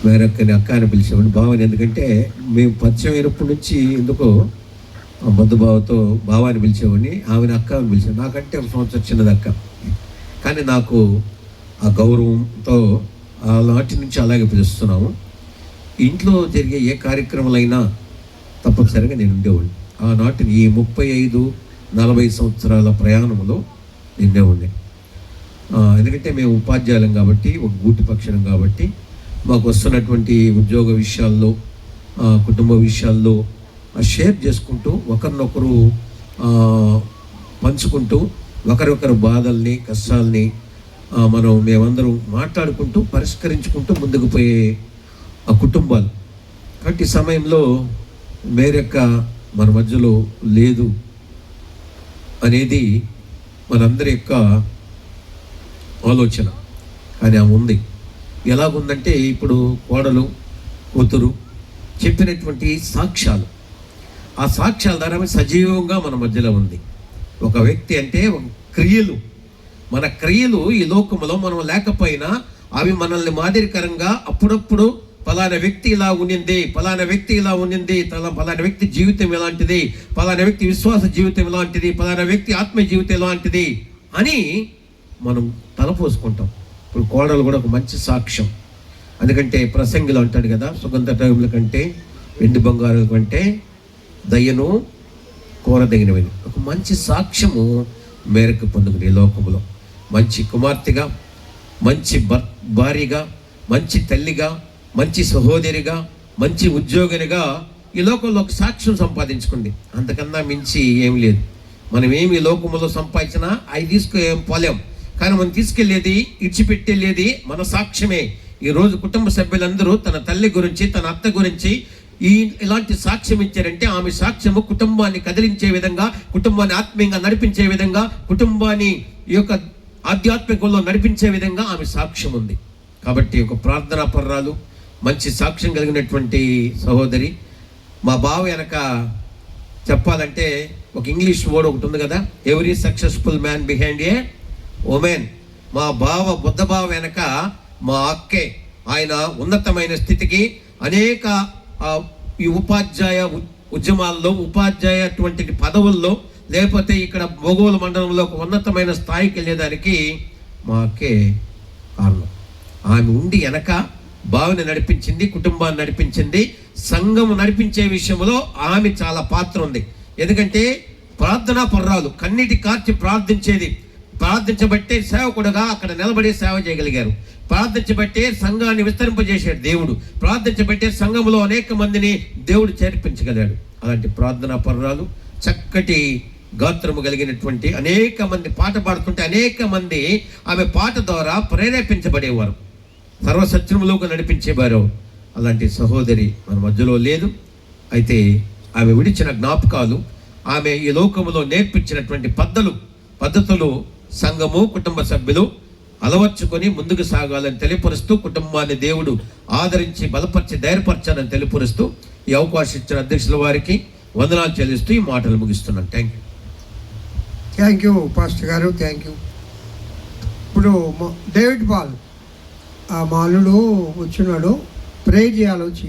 వేరొక్కని అక్క అని పిలిచేవాడిని, బావని. ఎందుకంటే మేము పరిచయం అయినప్పటి నుంచి ఎందుకో మధుబావతో బావాని పిలిచేవాడిని, ఆమెను అక్క అని పిలిచేవాడిని. నాకంటే ఒక సంవత్సరం చిన్నది అక్క. కానీ నాకు ఆ గౌరవంతో నాటి నుంచి అలాగే పిలుస్తున్నాము. ఇంట్లో జరిగే ఏ కార్యక్రమాలైనా తప్పనిసరిగా నేను ఉండేవాడిని. ఆనాటి ఈ 35-40 సంవత్సరాల ప్రయాణంలో ఉండేవాడిని. ఎందుకంటే మేము ఉపాధ్యాయులం కాబట్టి, ఒక గూటి పక్షం కాబట్టి, మాకు వస్తున్నటువంటి ఉద్యోగ విషయాల్లో, కుటుంబ విషయాల్లో షేర్ చేసుకుంటూ, ఒకరినొకరు పంచుకుంటూ, ఒకరొకరు బాధల్ని, కష్టాలని మేమందరం మాట్లాడుకుంటూ, పరిష్కరించుకుంటూ ముందుకు పోయే ఆ కుటుంబాలు. కాబట్టి ఈ సమయంలో మేరక్క మన మధ్యలో లేదు అనేది మనందరి యొక్క ఆలోచన. కానీ ఆమె ఉంది. ఎలాగుందంటే, ఇప్పుడు కోడలు కూతురు చెప్పినటువంటి సాక్ష్యాలు, ఆ సాక్ష్యాల ద్వారా సజీవంగా మన మధ్యలో ఉంది. ఒక వ్యక్తి అంటే క్రియలు, మన క్రియలు ఈ లోకంలో మనం లేకపోయినా అవి మనల్ని మాదిరికరంగా అప్పుడప్పుడు పలానా వ్యక్తి ఇలా ఉండింది, పలానా వ్యక్తి ఇలా ఉండింది, పలానా వ్యక్తి జీవితం ఎలాంటిది, పలానా వ్యక్తి విశ్వాస జీవితం ఎలాంటిది, పలానా వ్యక్తి ఆత్మీయ జీవితం ఎలాంటిది అని మనం తలపోసుకుంటాం. ఇప్పుడు కోడలు కూడా ఒక మంచి సాక్ష్యం. ఎందుకంటే ప్రసంగిలో అంటాడు కదా, సుగంధ టైముల కంటే వెండి బంగారం కంటే దయ్యను కోరదగినవి. ఒక మంచి సాక్ష్యము మేరకు పొందుకుని ఈ లోకంలో మంచి కుమార్తెగా, మంచి భార్యగా, మంచి తల్లిగా, మంచి సహోదరిగా, మంచి ఉద్యోగినిగా ఈ లోకంలో ఒక సాక్ష్యం సంపాదించుకుంది. అంతకన్నా మించి ఏమి లేదు. మనం ఏమి ఈ లోకంలో సంపాదించినా అవి ఏం పోలేం. కానీ మనం తీసుకెళ్ళేది, ఇచ్చిపెట్టేది మన సాక్ష్యమే. ఈరోజు కుటుంబ సభ్యులందరూ తన తల్లి గురించి, తన అత్త గురించి ఇలాంటి సాక్ష్యం ఇచ్చారంటే, ఆమె సాక్ష్యము కుటుంబాన్ని కదిలించే విధంగా, కుటుంబాన్ని ఆత్మీయంగా నడిపించే విధంగా, కుటుంబాన్ని ఈ యొక్క ఆధ్యాత్మికంలో నడిపించే విధంగా ఆమె సాక్ష్యం ఉంది. కాబట్టి ఒక ప్రార్థనా పర్రాలు, మంచి సాక్ష్యం కలిగినటువంటి సహోదరి. మా బావ వెనక చెప్పాలంటే ఒక ఇంగ్లీష్ వర్డ్ ఒకటి ఉంది కదా, ఎవ్రీ సక్సెస్ఫుల్ మ్యాన్ బిహైండ్ ఏ ఉమెన్. మా బావ బుద్ధ బావ వెనక మా అక్కే. ఆయన ఉన్నతమైన స్థితికి, అనేక ఈ ఉపాధ్యాయ ఉద్యమాల్లో, ఉపాధ్యాయ అటువంటి పదవుల్లో, లేకపోతే ఇక్కడ మొగోలు మండలంలో ఒక ఉన్నతమైన స్థాయికి వెళ్ళేదానికి మా అక్కే కారణం. ఆమె ఉండి వెనక బావిని నడిపించింది, కుటుంబాన్ని నడిపించింది. సంఘం నడిపించే విషయంలో ఆమె చాలా పాత్ర ఉంది. ఎందుకంటే ప్రార్థనా పర్రాలు, కన్నీటి కార్చి ప్రార్థించేది. ప్రార్థించబట్టే సేవకుడుగా అక్కడ నిలబడి సేవ చేయగలిగారు. ప్రార్థించబట్టే సంఘాన్ని విస్తరింపజేశాడు దేవుడు. ప్రార్థించబట్టే సంఘంలో అనేక మందిని దేవుడు చేర్పించగలిగాడు. అలాంటి ప్రార్థనా పర్రాలు, చక్కటి గాత్రము కలిగినటువంటి అనేక మంది పాట పాడుతుంటే అనేక మంది ఆమె పాట ద్వారా ప్రేరేపించబడేవారు, సర్వసత్యములోకి నడిపించేవారు. అలాంటి సహోదరి మన మధ్యలో లేదు. అయితే ఆమె విడిచిన జ్ఞాపకాలు, ఆమె ఈ లోకములో నేర్పించినటువంటి పద్ధతులు సంఘము, కుటుంబ సభ్యులు అలవర్చుకొని ముందుకు సాగాలని తెలియపరుస్తూ, కుటుంబాన్ని దేవుడు ఆదరించి బలపరిచి ధైర్యపరచాలని తెలియపరుస్తూ, ఈ అవకాశం ఇచ్చిన అధ్యక్షుల వారికి వందనాలు చెల్లిస్తూ ఈ మాటలు ముగిస్తున్నాను. థ్యాంక్ యూ పాస్టర్ గారు, థ్యాంక్ యూ. ఇప్పుడు డేవిడ్ పాల్ మా అల్లుడు వచ్చినాడు, ప్రే చేయాలి వచ్చి.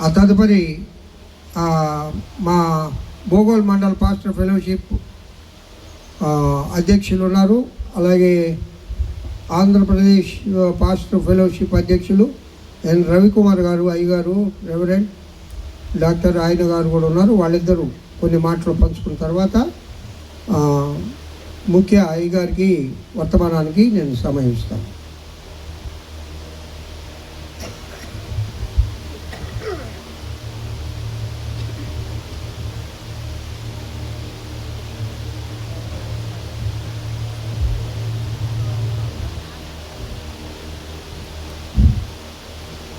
ఆ తదుపరి మా భోగోల్ మండల్ పాస్టర్ ఫెలోషిప్ అధ్యక్షులు ఉన్నారు. అలాగే ఆంధ్రప్రదేశ్ పాస్టర్ ఫెలోషిప్ అధ్యక్షులు ఎన్ రవికుమార్ గారు, అయ్యగారు, రెవరెండ్ డాక్టర్ ఆయన గారు కూడా ఉన్నారు. వాళ్ళిద్దరూ కొన్ని మాటలు పంచుకున్న తర్వాత ముఖ్య అయ్యగారికి వర్తమానానికి నేను సమయం ఇస్తాను.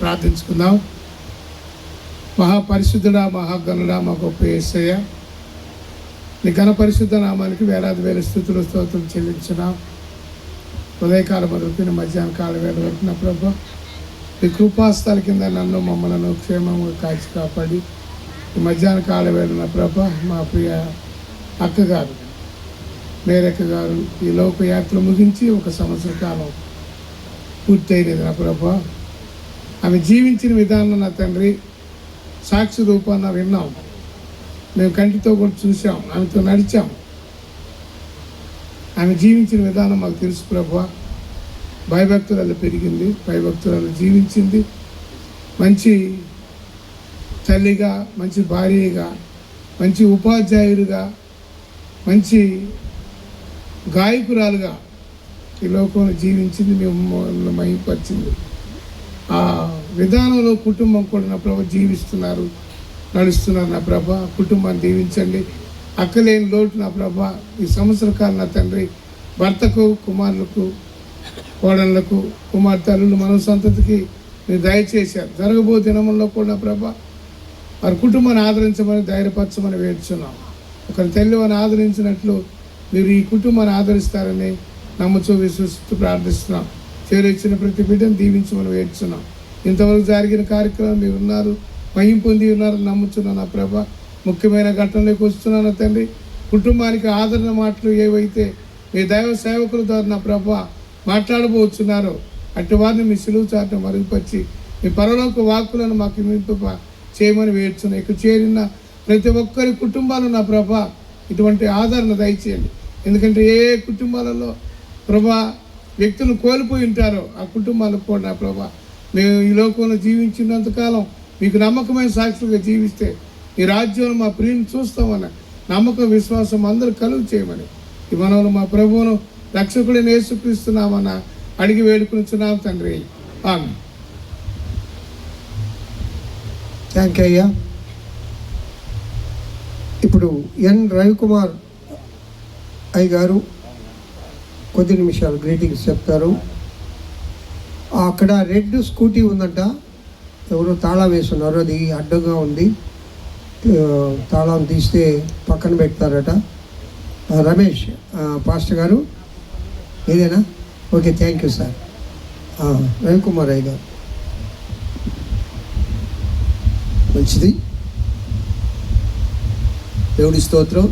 ప్రార్థించుకుందాం. మహాపరిశుద్ధుడా, మహాగణుడా, మా గొప్ప యేసయ్య, నీ ఘన పరిశుద్ధ నామానికి వేలాది వేల స్థుతులు స్తోత్రం చెల్లించున్నాం. ఉదయకాలం మొదలుకుని మధ్యాహ్న కాల వేళ వరకు నా ప్రభు ఈ కృపాస్థల కింద నన్ను మమ్మల్ని క్షేమంగా కాచి కాపాడి ఈ మధ్యాహ్న కాల వేళ నా ప్రభు మా ప్రియ అక్కగారు మేరక్క గారు ఈ లోకయాత్ర ముగించి 1 సంవత్సర కాలం పూర్తయినది నా ప్రభు. ఆమె జీవించిన విధానం నా తండ్రి సాక్షి రూపాన విన్నాం, మేము కంటితో కూడా చూసాం, ఆమెతో నడిచాం. ఆమె జీవించిన విధానం మాకు తెలుసు ప్రభువా. భయభక్తులలో పెరిగింది, భయభక్తులలో జీవించింది. మంచి తల్లిగా, మంచి భార్యగా, మంచి ఉపాధ్యాయుడిగా, మంచి గాయకురాలుగా ఈ లోకంలో జీవించింది, మేము మహిమపరిచింది. ఆ విధానంలో కుటుంబం కూడా నా ప్రభ జీవిస్తున్నారు, నడుస్తున్నారు. నా ప్రభ కుటుంబాన్ని దీవించండి. అక్కలేని లోటు నా ప్రభ ఈ సంవత్సర కాలం నా తండ్రి భర్తకు, కుమారులకు, కోడళ్లకు, కుమార్తెలు, మన సంతతికి మీరు దయచేశారు. జరగబో దినముల్లో కూడా నా ప్రభ వారి కుటుంబాన్ని ఆదరించమని, ధైర్యపరచమని వేడుచున్నాం. ఒకరి తల్లి వారిని ఆదరించినట్లు మీరు ఈ కుటుంబాన్ని ఆదరిస్తారని నమ్ముచూ విశ్వసిస్తూ ప్రార్థిస్తున్నాం. చేరొచ్చిన ప్రతి బిడ్డను దీవించమని వేడుచున్నాం. ఇంతవరకు జరిగిన కార్యక్రమం మీరు ఉన్నారు, మహిం పొంది ఉన్నారని నమ్ముచున్నాను నా ప్రభ. ముఖ్యమైన ఘటనలోకి వస్తున్నాను తండ్రి. కుటుంబానికి ఆదరణ మాటలు ఏవైతే మీ దైవ సేవకుల ద్వారా నా ప్రభ మాట్లాడబోతున్నారో అట్టి వారిని మీ సిలువు చాటును మరుగుపరిచి మీ పరలోక వాక్కులను మాకు మింప చేయమని వేడుచున్నాం. ఇక్కడ చేరిన ప్రతి ఒక్కరి కుటుంబాలు నా ప్రభ ఇటువంటి ఆదరణ దయచేయండి. ఎందుకంటే ఏ కుటుంబాలలో ప్రభా వ్యక్తులను కోల్పోయి ఉంటారో ఆ కుటుంబాలకు కూడా నా ప్రభా మేము ఈ లోకంలో జీవించినంతకాలం మీకు నమ్మకమైన సాక్షులుగా జీవిస్తే ఈ రాజ్యంలో మా ప్రియుని చూస్తామన్న నమ్మకం, విశ్వాసం అందరూ కలుగు చేయమని ఈ మనవులు మా ప్రభువును రక్షకుడిని యేసుక్రీస్తున్నామన్న అడిగి వేడుకునిచున్నాం తండ్రి. ఆమేన్. థ్యాంక్ యూ అయ్యా. ఇప్పుడు ఎన్ రవికుమార్ అయ్య గారు కొద్ది నిమిషాలు గ్రీటింగ్స్ చెప్తారు. అక్కడ రెడ్ స్కూటీ ఉందంట, ఎవరో తాళం వేస్తున్నారు, అది అడ్డంగా ఉంది, తాళం తీస్తే పక్కన పెడతారట. రమేష్ పాస్టర్ గారు ఇదేనా? Okay, thank you sir. Ravikumar అయ్య గారు. మంచిది. దేవుడి స్తోత్రం.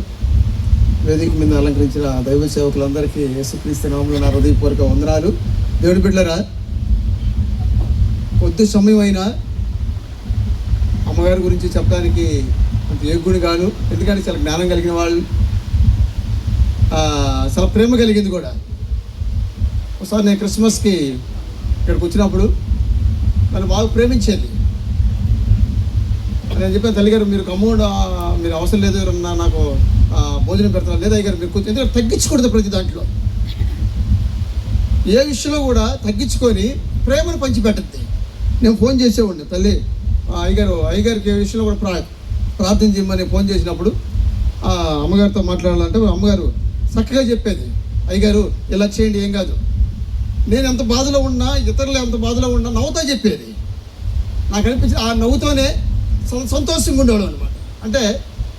వేదిక మీద అలంకరించిన దైవ సేవకులందరికీ యేసుక్రీస్తు నామములో నా హృదయపూర్వక వందనాలు. దేవుడి బిడ్డలారా, కొద్ది సమయం అయినా అమ్మగారి గురించి చెప్పడానికి అంత ఏగుని కాను. ఎందుకంటే చాలా జ్ఞానం కలిగిన వాళ్ళు, చాలా ప్రేమ కలిగింది కూడా. ఒకసారి నేను క్రిస్మస్కి ఇక్కడికి వచ్చినప్పుడు నన్ను బాగా ప్రేమించేది. నేను చెప్పాను, తల్లిగారు మీరు కమౌండ్ మీరు అవసరం లేదు, ఎవరన్నా నాకు భోజనం పెడతాను లేదా అయ్యారు మీరు కొంచెం, ఎందుకంటే తగ్గించకూడదు. ప్రతి దాంట్లో ఏ విషయంలో కూడా తగ్గించుకొని ప్రేమను పంచిపెట్టద్ది. నేను ఫోన్ చేసేవాడిని, తల్లి అయ్యగారికి ఏ విషయంలో కూడా ప్రార్థన చేయమని ఫోన్ చేసినప్పుడు అమ్మగారితో మాట్లాడాలంటే అమ్మగారు చక్కగా చెప్పేది, అయ్యగారు ఇలా చేయండి ఏం కాదు. నేను ఎంత బాధలో ఉన్నా, ఇతరులు ఎంత బాధలో ఉన్నా నవ్వుతా చెప్పేది. నాకు అనిపించింది ఆ నవ్వుతోనే సంతోషంగా ఉండేవాడు అనమాట. అంటే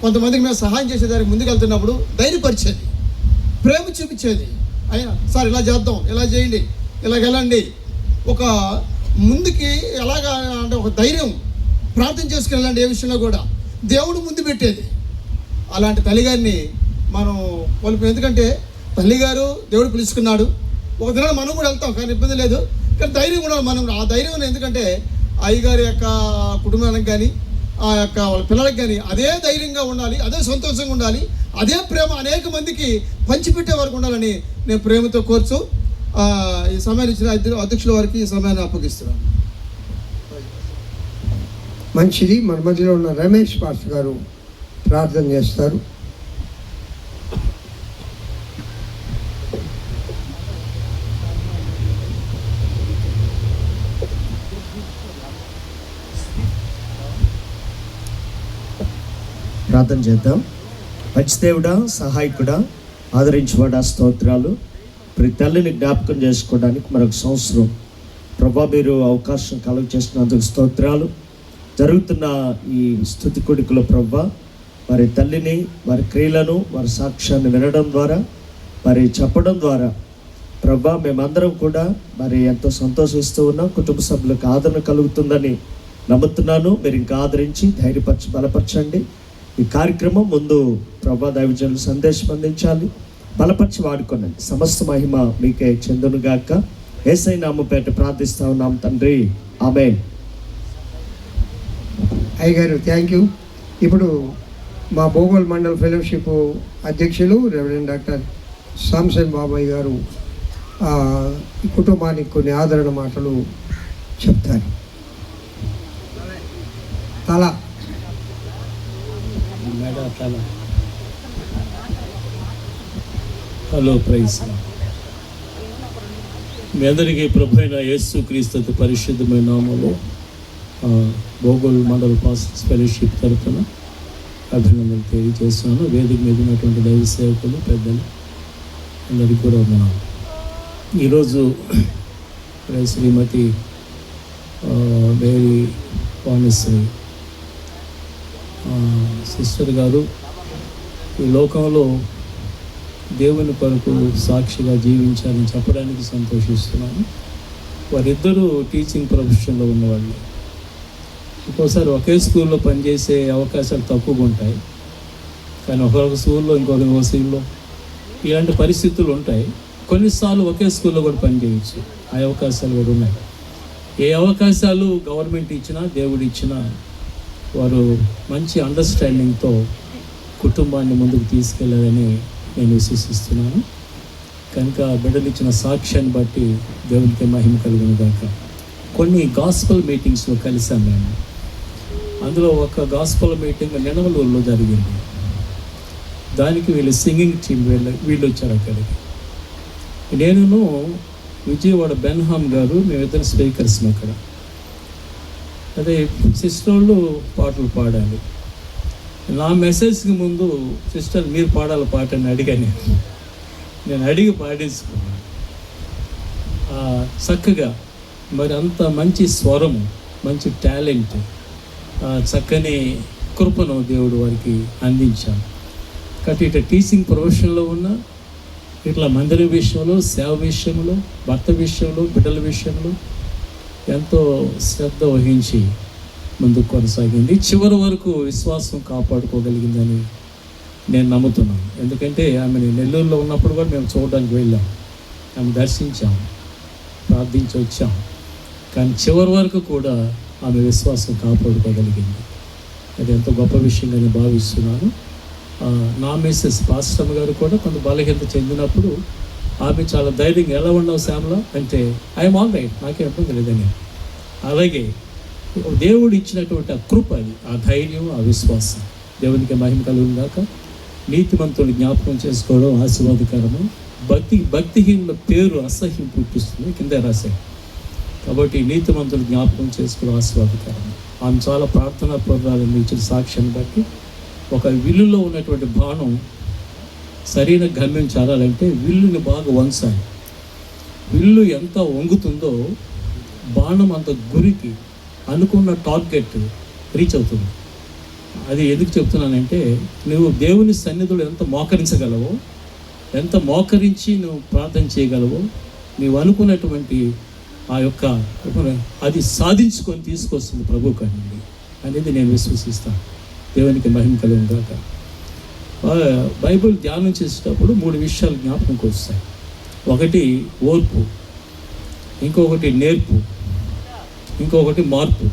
కొంతమందికి మేము సహాయం చేసేదానికి ముందుకెళ్తున్నప్పుడు ధైర్యపరిచేది, ప్రేమ చూపించేది. అయినా సార్ ఇలా చేద్దాం, ఇలా చేయండి, ఇలాగెళ్ళండి, ఒక ముందుకి ఎలాగా అంటే ఒక ధైర్యం, ప్రార్థన చేసుకెళ్ళండి. ఏ విషయంలో కూడా దేవుడు ముందు పెట్టేది. అలాంటి తల్లిగారిని మనం కోల్పోయి, ఎందుకంటే తల్లిగారు దేవుడు పిలుచుకున్నాడు. ఒక దినాలు మనం కూడా వెళ్తాం, కానీ ఇబ్బంది లేదు. కానీ ధైర్యం కూడా మనం ఆ ధైర్యం, ఎందుకంటే అయ్యగారి యొక్క కుటుంబానికి కానీ ఆ యొక్క వాళ్ళ పిల్లలకి కానీ అదే ధైర్యంగా ఉండాలి, అదే సంతోషంగా ఉండాలి, అదే ప్రేమ అనేక మందికి పంచిపెట్టే వరకు ఉండాలని నేను ప్రేమతో కోరుచు ఈ సమయాన్ని ఇచ్చిన అధ్యక్షుల వారికి ఈ సమయాన్ని అప్పగిస్తున్నాను. మంచిది. మన మధ్యలో ఉన్న రమేష్ పాస్టర్ గారు ప్రార్థన చేస్తారు. ప్రార్థన చేద్దాం. మంచిదేవుడా, సహాయకుడా, ఆదరించబడా స్తోత్రాలు. ప్రతి తల్లిని జ్ఞాపకం చేసుకోవడానికి మరొక సంవత్సరం ప్రభా మీరు అవకాశం కలుగ చేసినందుకు స్తోత్రాలు. జరుగుతున్న ఈ స్తుతి కొడుకుల ప్రభా వారి తల్లిని, వారి క్రియలను, వారి సాక్ష్యాన్ని వినడం ద్వారా, మరి చెప్పడం ద్వారా ప్రభా మేమందరం కూడా మరి ఎంతో సంతోషిస్తూ ఉన్నాం. కుటుంబ సభ్యులకు ఆదరణ కలుగుతుందని నమ్ముతున్నాను. మీరు ఇంకా ఆదరించి బలపరచండి. ఈ కార్యక్రమం ముందు ప్రభా దైవజనులు సందేశం అందించాలి, బలపరిచి వాడుకోనండి. సమస్త మహిమ మీకే చెందునుగాక. యేసయ్య నామముపేట ప్రార్థిస్తా ఉన్నాం తండ్రి, ఆమేన్. అయ్యగారు థ్యాంక్ యూ. ఇప్పుడు మా బోగోల్ మండల్ ఫెలోషిప్ అధ్యక్షులు రెవరెండ్ డాక్టర్ సాంసన్ బాబాయ్ గారు ఈ కుటుంబానికి కొన్ని ఆదరణ మాటలు చెప్తారు. Hello praise. మీ అందరికీ ప్రభు అయిన యేసుక్రీస్తు పరిశుద్ధమైన నామములో బోగోల్ మండల్ పాస్టర్స్ ఫెలోషిప్ తరఫున అభినందనలు తెలియజేస్తున్నాను. వేదిక మీద ఉన్నటువంటి దైవ సేవకులు, పెద్దలు అందరికీ కూడా ఉన్నాను. ఈరోజు శ్రీమతి మేరీ వాణిశ్రీ సిస్టర్ గారు ఈ లోకంలో దేవుని కొరకు సాక్షిగా జీవించాలని చెప్పడానికి సంతోషిస్తున్నాను. వారిద్దరూ టీచింగ్ ప్రొఫెషన్లో ఉన్నవాళ్ళు. ఒక్కోసారి ఒకే స్కూల్లో పనిచేసే అవకాశాలు తక్కువగా ఉంటాయి, కానీ ఒక్కొక్క స్కూల్లో ఇంకొక స్కూల్లో ఇలాంటి పరిస్థితులు ఉంటాయి. కొన్నిసార్లు ఒకే స్కూల్లో కూడా పనిచేయచ్చు, ఆ అవకాశాలు కూడా ఉన్నాయి. ఏ అవకాశాలు గవర్నమెంట్ ఇచ్చినా దేవుడు ఇచ్చినా వారు మంచి అండర్స్టాండింగ్తో కుటుంబాన్ని ముందుకు తీసుకెళ్ళాలని నేను విశ్వసిస్తున్నాను. కనుక బిడ్డలు ఇచ్చిన సాక్ష్యాన్ని బట్టి దేవునికి మహిమ కలుగును గాక. కొన్ని గాస్పల్ మీటింగ్స్లో కలిసాను నేను. అందులో ఒక గాస్పల్ మీటింగ్ నిడమలూరులో జరిగింది. దానికి వీళ్ళు సింగింగ్ టీం వీళ్ళు వచ్చారు అక్కడికి. నేను విజయవాడ బెన్హామ్ గారు మేమిద్దరు స్పీకర్స్ అక్కడ. అదే సిస్టర్ వాళ్ళు పాటలు పాడాలి. నా మెసేజ్కి ముందు సిస్టర్ మీరు పాడాలి పాట అని అడిగాను. నేను అడిగి పాడించుకున్నాను చక్కగా. మరి అంత మంచి స్వరము, మంచి టాలెంట్, చక్కని కృపను దేవుడు వారికి అందించాను. కాబట్టి ఇట్లా టీచింగ్ ప్రొఫెషన్లో ఉన్న, ఇట్లా మందిర విషయంలో, సేవ విషయంలో, భర్త విషయంలో, బిడ్డల విషయంలో ఎంతో శ్రద్ధ వహించి ముందుకు కొనసాగింది. చివరి వరకు విశ్వాసం కాపాడుకోగలిగిందని నేను నమ్ముతున్నాను. ఎందుకంటే ఆమెను నెల్లూరులో ఉన్నప్పుడు కూడా మేము చూడడానికి వెళ్ళాం, ఆమె దర్శించాం, ప్రార్థించి వచ్చాం. కానీ చివరి వరకు కూడా ఆమె విశ్వాసం కాపాడుకోగలిగింది. అది ఎంతో గొప్ప విషయంగా నేను భావిస్తున్నాను. నా మిస్సెస్ పాస్టమ్ గారు కూడా కొంత బలహీనత చెందినప్పుడు ఆమె చాలా ధైర్యంగా, ఎలా ఉన్నావు శ్యామల అంటే ఐఎమ్ ఆల్ రైట్, నాకేం ఇబ్బంది లేదని. అలాగే దేవుడు ఇచ్చినటువంటి ఆ కృప, అది ఆ ధైర్యం, ఆ విశ్వాసం దేవునికి మహిమ కలుగును గాక. నీతిమంతులు జ్ఞాపకం చేసుకోవడం ఆశీర్వాదకరము. భక్తిహీనుల పేరు అసహ్యం పుట్టిస్తుంది, కింద రాశాయి. కాబట్టి నీతిమంతులు జ్ఞాపకం చేసుకోవడం ఆశీర్వాదకరము. ఆమె చాలా ప్రార్థనా పూర్వాలను ఇచ్చిన సాక్ష్యాన్ని బట్టి ఒక విల్లులో ఉన్నటువంటి బాణం సరైన గమ్యం చేరాలంటే విల్లుని బాగా వంచాలి. విల్లు ఎంత వంగుతుందో బాణం అంత గురికి అనుకున్న టార్గెట్ రీచ్ అవుతుంది. అది ఎందుకు చెప్తున్నానంటే, నువ్వు దేవుని సన్నిధిలో ఎంత మోకరించగలవో, ఎంత మోకరించి నువ్వు ప్రార్థన చేయగలవో, నువ్వు అనుకున్నటువంటి ఆ యొక్క అది సాధించుకొని తీసుకొస్తుంది ప్రభు కన్నా అనేది నేను విశ్వసిస్తాను. దేవునికి మహిమ కలుగును గాక. బైబిల్ ధ్యానం చేసేటప్పుడు 3 విషయాలు జ్ఞాపకంకి వస్తాయి. ఒకటి ఓర్పు, ఇంకొకటి నేర్పు, ఇంకొకటి మార్పు.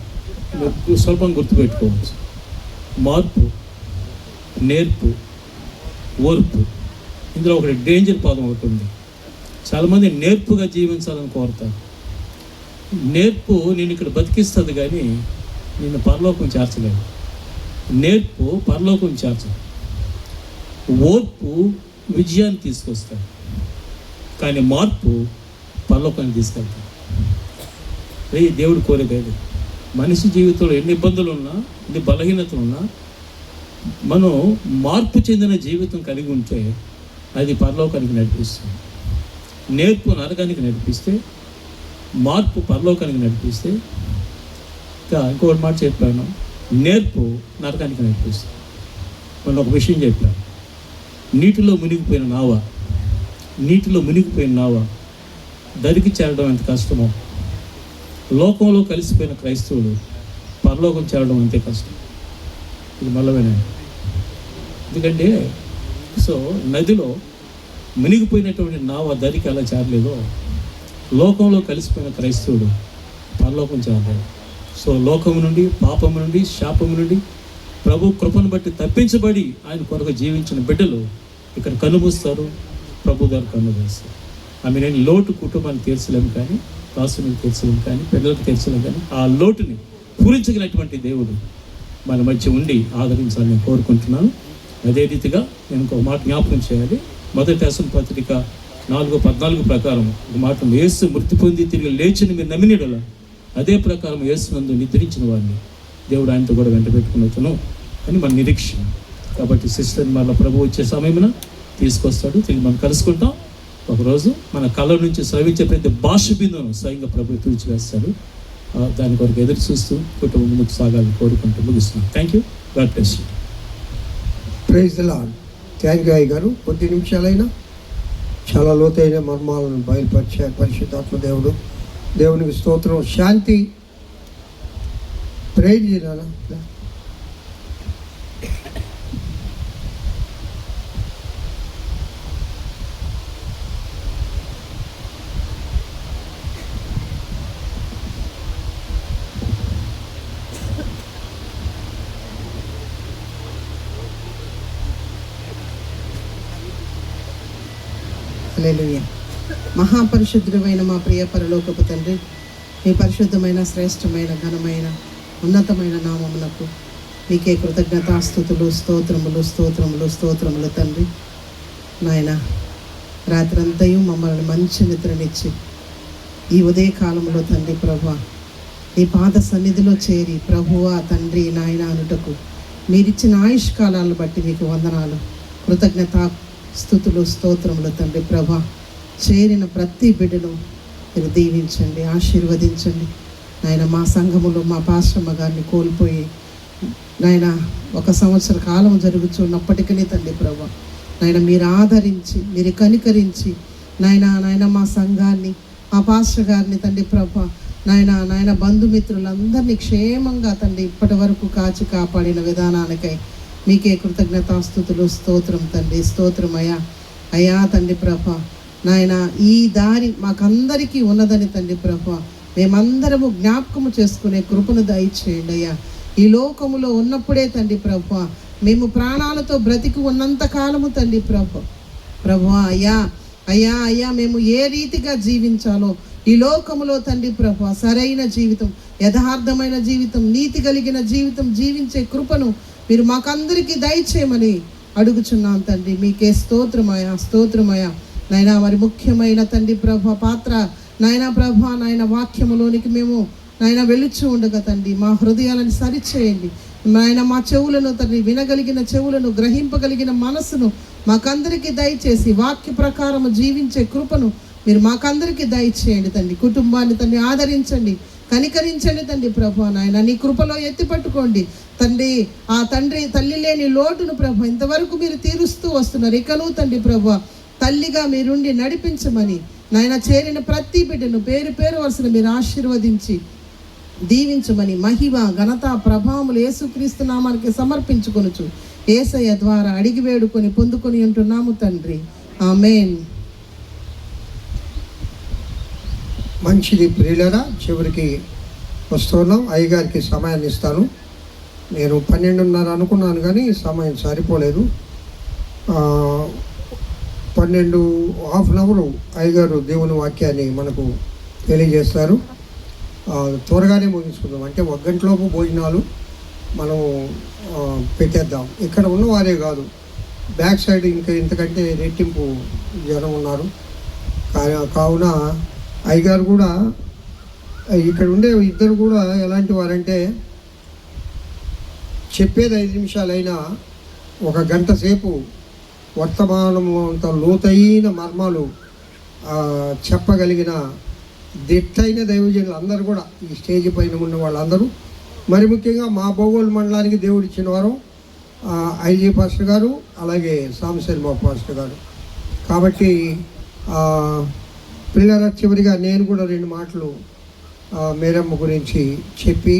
స్వల్పం గుర్తుపెట్టుకోవచ్చు. మార్పు, నేర్పు, ఓర్పు. ఇందులో ఒకటి డేంజర్ పదం ఒకటి ఉంది. చాలామంది నేర్పుగా జీవించాలని కోరుతారు. నేర్పు నేను ఇక్కడ బతికిస్తుంది కానీ నిన్ను పరలోకం చేర్చలేదు. నేర్పు పరలోకం చేర్చదు. ఓర్పు విజయాన్ని తీసుకొస్తాడు, కానీ మార్పు పరలోకాన్ని తీసుకెళ్తాడు. అది దేవుడు కోరేది. మనిషి జీవితంలో ఎన్ని ఇబ్బందులు ఉన్నా, ఎన్ని బలహీనతలు ఉన్నా, మనం మార్పు చెందిన జీవితం కలిగి ఉంటే అది పరలోకానికి నడిపిస్తుంది. నేర్పు నరకానికి నడిపిస్తే, మార్పు పరలోకానికి నడిపిస్తే, ఇంకా ఇంకొకటి మాట చెప్పాను, నేర్పు నరకానికి నడిపిస్తుంది. మనం ఒక విషయం చెప్పాను, నీటిలో మునిగిపోయిన నావ దరికి చేరడం ఎంత కష్టమో, లోకంలో కలిసిపోయిన క్రైస్తవులు పరలోకం చేరడం అంతే కష్టం. ఇది మళ్ళవేనా? ఎందుకంటే నదిలో మునిగిపోయినటువంటి నావ దరికి ఎలా చేరలేదో, లోకంలో కలిసిపోయిన క్రైస్తవుడు పరలోకం చేరలేదు. సో లోకము నుండి, పాపము నుండి, శాపము నుండి ప్రభు కృపను బట్టి తప్పించబడి ఆయన కొరకు జీవించిన బిడ్డలు ఇక్కడ కనుమూస్తారు, ప్రభు గారు కనుమూస్తారు. ఆమె నేను లోటు కుటుంబాన్ని తీర్చలేము కానీ, దాసుని తీర్చలేము కానీ, పిల్లలకు తీర్చలేము కానీ, ఆ లోటుని పూరించగలిగినటువంటి దేవుడు మన మధ్య ఉండి ఆదరించాలని కోరుకుంటున్నాను. అదే రీతిగా నేను ఇంకొక మాట జ్ఞాపకం చేయాలి. మొదటి దశల పత్రిక 4:14 ప్రకారం ఒక మాట, యేసు మృతి పొంది తిరిగి లేచిన మీరు నమ్మినడలా అదే ప్రకారం యేసు నందు నిద్రించిన వారిని దేవుడు ఆయనతో కూడా వెంట పెట్టుకున్నట్టును అని మన నిరీక్షణ. కాబట్టి సిస్టర్ మళ్ళీ ప్రభు వచ్చే సమయమున తీసుకొస్తాడు, తిరిగి మనం కలుసుకుంటాం. ఒకరోజు మన కళ్ళ నుంచి స్రవించే ప్రతి భాష బిందును స్వయంగా ప్రభు తుడిచివేస్తాడు. దాని కొరకు ఎదురు చూస్తూ కుటుంబం ముందుకు సాగాలని కోరుకుంటూ ముగిస్తున్నాం. Thank you. God bless you. Praise the Lord. Thank you అయ్య గారు. కొద్ది నిమిషాలైనా చాలా లోతైన మర్మాలను బయలుపరిచారు పరిశుద్ధాత్మ దేవుడు. దేవునికి స్తోత్రం. శాంతి ప్రేర్ చేయాలా? హల్లెలూయా. మహాపరిశుద్ధుడైన మా ప్రియ పరలోకపు తండ్రి, మీ పరిశుద్ధమైన, శ్రేష్టమైన, ఘనమైన, ఉన్నతమైన నామమునకు మీకే కృతజ్ఞతాస్తుతులు, స్తోత్రములు, స్తోత్రములు, స్తోత్రములు తండ్రి. నాయన, రాత్రంతయు మమ్మల్ని మంచి నిద్రనిచ్చి ఈ ఉదయ కాలంలో తండ్రి ప్రభువా ఈ పాద సన్నిధిలో చేరి ప్రభువా తండ్రి నాయన అనుటకు మీరిచ్చిన ఆయుష్కాలాలను బట్టి మీకు వందనాలు, కృతజ్ఞత స్తుతులు, స్తోత్రములు తండ్రి ప్రభా. చేరిన ప్రతి బిడ్డను మీరు దీవించండి, ఆశీర్వదించండి నాయన. మా సంఘములో మా పాశ్రమ గారిని కోల్పోయి నాయన 1 సంవత్సర కాలం జరుగుతున్నప్పటికీ తండ్రి ప్రభా నాయన మీరు ఆదరించి, మీరు కనికరించి నాయన మా సంఘాన్ని, మా పాస్టర్ గారిని తండ్రి ప్రభా నాయన బంధుమిత్రులందరినీ క్షేమంగా తండ్రి ఇప్పటి వరకు కాచి కాపాడిన విధానానికై మీకే కృతజ్ఞతాస్తుతులు, స్తోత్రం తండ్రి, స్తోత్రం అయ్యా తండ్రి ప్రభా నాయన. ఈ దారి మాకందరికీ ఉన్నదని తండ్రి ప్రభా మేమందరము జ్ఞాపకము చేసుకునే కృపను దయచేయండి అయ్యా. ఈ లోకములో ఉన్నప్పుడే తండ్రి ప్రభా మేము ప్రాణాలతో బ్రతికి ఉన్నంత కాలము తండ్రి ప్రభా అయ్యా మేము ఏ రీతిగా జీవించాలో ఈ లోకములో తండ్రి ప్రభా సరైన జీవితం, యథార్థమైన జీవితం, నీతి కలిగిన జీవితం జీవించే కృపను మీరు మాకందరికీ దయచేయమని అడుగుచున్నాం తండ్రి. మీకే స్తోత్రమయ నాయన. మరి ముఖ్యమైన తండ్రి ప్రభా పాత్ర నాయన వాక్యములోనికి మేము నాయన వెలుచు ఉండగా తండ్రి మా హృదయాలను సరిచేయండి నాయన. మా చెవులను తండ్రి వినగలిగిన చెవులను, గ్రహింపగలిగిన మనసును మాకందరికీ దయచేసి వాక్య ప్రకారము జీవించే కృపను మీరు మాకందరికీ దయచేయండి తండ్రి. కుటుంబాన్ని తండ్రి ఆదరించండి, కనికరించండి తండ్రి ప్రభా నాయన. నీ కృపలో ఎత్తిపట్టుకోండి తండ్రి. ఆ తండ్రి తల్లి లేని లోటును ప్రభా ఇంతవరకు మీరు తీరుస్తూ వస్తున్నారు. ఇకను తండ్రి ప్రభా తల్లిగా మీరుండి నడిపించమని నాయన చేరిన ప్రతి బిడ్డను పేరు పేరు వరుసను మీరు ఆశీర్వదించి దీవించమని మహిమ, ఘనత, ప్రభావములు యేసుక్రీస్తు నామానికి సమర్పించుకొనుచు యేసయ్య ద్వారా అడిగి వేడుకొని పొందుకొని ఉంటున్నాము తండ్రి. ఆమేన్. మంచిది ప్రియులరా, చివరికి వస్తున్నాం. అయ్యగారికి సమయాన్ని ఇస్తాను. నేను 12:30 అనుకున్నాను కానీ సమయం సరిపోలేదు. 12 హాఫ్ అన్ అవర్ అయ్యగారు దేవుని వాక్యాన్ని మనకు తెలియజేస్తారు. త్వరగానే ముగించుకుందాం. అంటే 1 గంటలోపు భోజనాలు మనం పెట్టేద్దాం. ఇక్కడ ఉన్నవారే కాదు, బ్యాక్ సైడ్ ఇంకా ఇంతకంటే రెట్టింపు జనం ఉన్నారు. కావున అయ్యగారు కూడా, ఇక్కడ ఉండే ఇద్దరు కూడా ఎలాంటి వారంటే చెప్పేది 5 నిమిషాలైనా 1 గంట సేపు వర్తమానము అంత లోతైన మర్మాలు చెప్పగలిగిన దిట్టైన దైవజనులు అందరూ కూడా ఈ స్టేజ్ పైన ఉన్న వాళ్ళందరూ. మరి ముఖ్యంగా మా బోగోలు మండలానికి దేవుడు ఇచ్చిన వారు ఐజీ పాస్టర్ గారు, అలాగే సాంశర్మ పాస్టర్ గారు. కాబట్టి పిల్లల చివరిగా నేను కూడా 2 మాటలు మేరమ్మ గురించి చెప్పి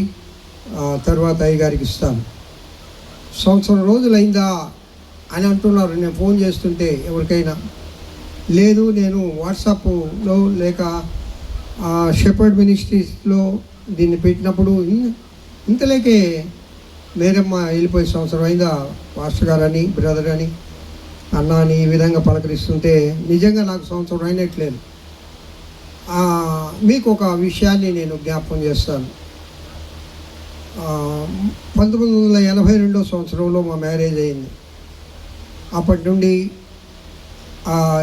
తర్వాత అయ్యగారికి ఇస్తాను. 1 సంవత్సరం రోజులైందా అని అంటున్నారు. నేను ఫోన్ చేస్తుంటే ఎవరికైనా, లేదు నేను వాట్సాప్లో లేక షెపర్డ్ మినిస్ట్రీస్లో దీన్ని పెట్టినప్పుడు ఇంతలేకే మేరమ్మ వెళ్ళిపోయే సంవత్సరం అయిందా పాస్టర్ గారని బ్రదర్ అని అన్న అని ఈ విధంగా పలకరిస్తుంటే నిజంగా నాకు సంవత్సరం అయినట్లేదు. మీకు ఒక విషయాన్ని నేను జ్ఞాపకం చేస్తాను. 1982 సంవత్సరంలో మా మ్యారేజ్ అయింది. అప్పటి నుండి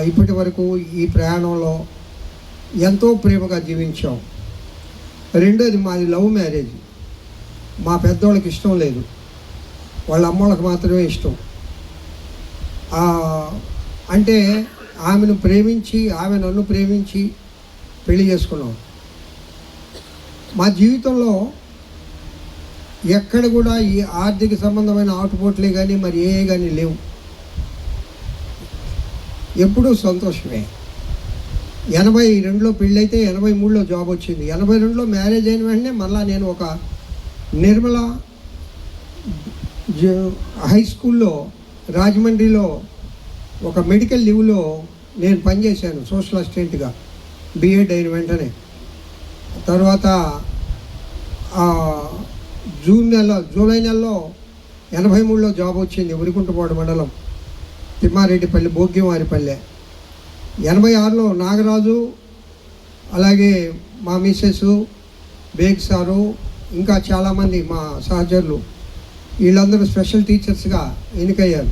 ఇప్పటి వరకు ఈ ప్రయాణంలో ఎంతో ప్రేమగా జీవించాం. రెండోది మాది లవ్ మ్యారేజ్. మా పెద్దోళ్ళకి ఇష్టం లేదు, వాళ్ళ అమ్మోళ్ళకి మాత్రమే ఇష్టం. అంటే ఆమెను ప్రేమించి ఆమె నన్ను ప్రేమించి పెళ్లి చేసుకున్నాం. మా జీవితంలో ఎక్కడ కూడా ఈ ఆర్థిక సంబంధమైన ఆటుపోట్లే కానీ మరి ఏ కానీ లేవు. ఎప్పుడూ సంతోషమే. 82లో పెళ్ళైతే 83లో జాబ్ వచ్చింది. 82లో మ్యారేజ్ అయిన వెంటనే మళ్ళీ నేను ఒక నిర్మల హై స్కూల్లో రాజమండ్రిలో ఒక మెడికల్ లీవ్లో నేను పనిచేశాను సోషల్ అసిస్టెంట్గా బిఎడ్ అయిన వెంటనే. తర్వాత జూలై నెలలో 83లో జాబ్ వచ్చింది. ఉరికుంటపాడు మండలం తిమ్మారెడ్డిపల్లి భోగ్యవారిపల్లె. 86లో నాగరాజు అలాగే మా మిస్సెస్ బేగ్ సారు ఇంకా చాలామంది మా సహచరులు వీళ్ళందరూ స్పెషల్ టీచర్స్గా ఎన్నికయ్యారు.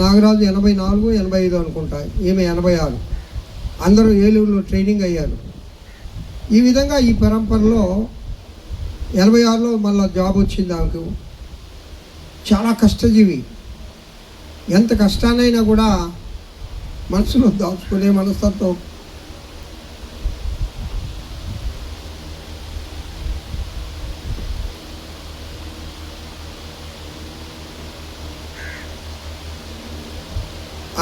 నాగరాజు 84, 85 అనుకుంటా, ఈమె 86. అందరూ ఏలూరులో ట్రైనింగ్ అయ్యారు. ఈ విధంగా ఈ పరంపరలో 86లో మళ్ళీ జాబ్ వచ్చింది ఆమెకు. చాలా కష్టజీవి. ఎంత కష్టాన్నైనా కూడా మనసులో దాచుకునే మనస్తత్వం.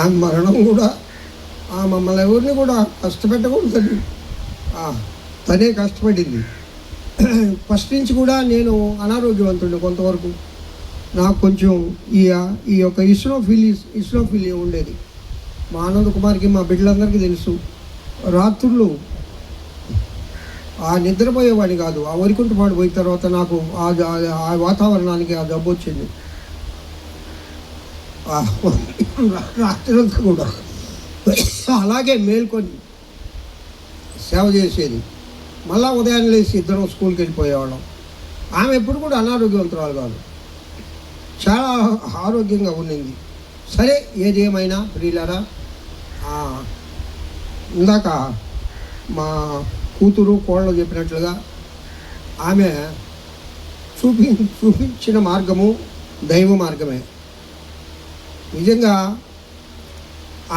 ఆమె మరణం కూడా మమ్మల్ని ఎవరిని కూడా కష్టపెట్టకూడదని తనే కష్టపడింది. ఫస్ట్ నుంచి కూడా నేను అనారోగ్యవంతుడు. కొంతవరకు నాకు కొంచెం ఈ యొక్క ఇస్నోఫిలియా ఉండేది. మా ఆనంద్ కుమార్కి మా బిడ్డలందరికీ తెలుసు. రాత్రులు నిద్రపోయేవాడిని కాదు. వరికుంటపాడు పోయిన తర్వాత నాకు ఆ వాతావరణానికి ఆ జబ్బు వచ్చింది. రాత్రంతా కూడా అలాగే మేల్కొని సేవ చేసేది. మళ్ళా ఉదయాన్నే లేచి ఇద్దరం స్కూల్కి వెళ్ళిపోయేవాళ్ళం. ఆమె ఎప్పుడు కూడా అనారోగ్యవంతురాలు కాదు, చాలా ఆరోగ్యంగా ఉండింది. సరే, ఏది ఏమైనా ప్రియులారా, ఇందాక మా కూతురు కోళ్ళు చెప్పినట్లుగా ఆమె చూపించిన మార్గము దైవ మార్గమే. నిజంగా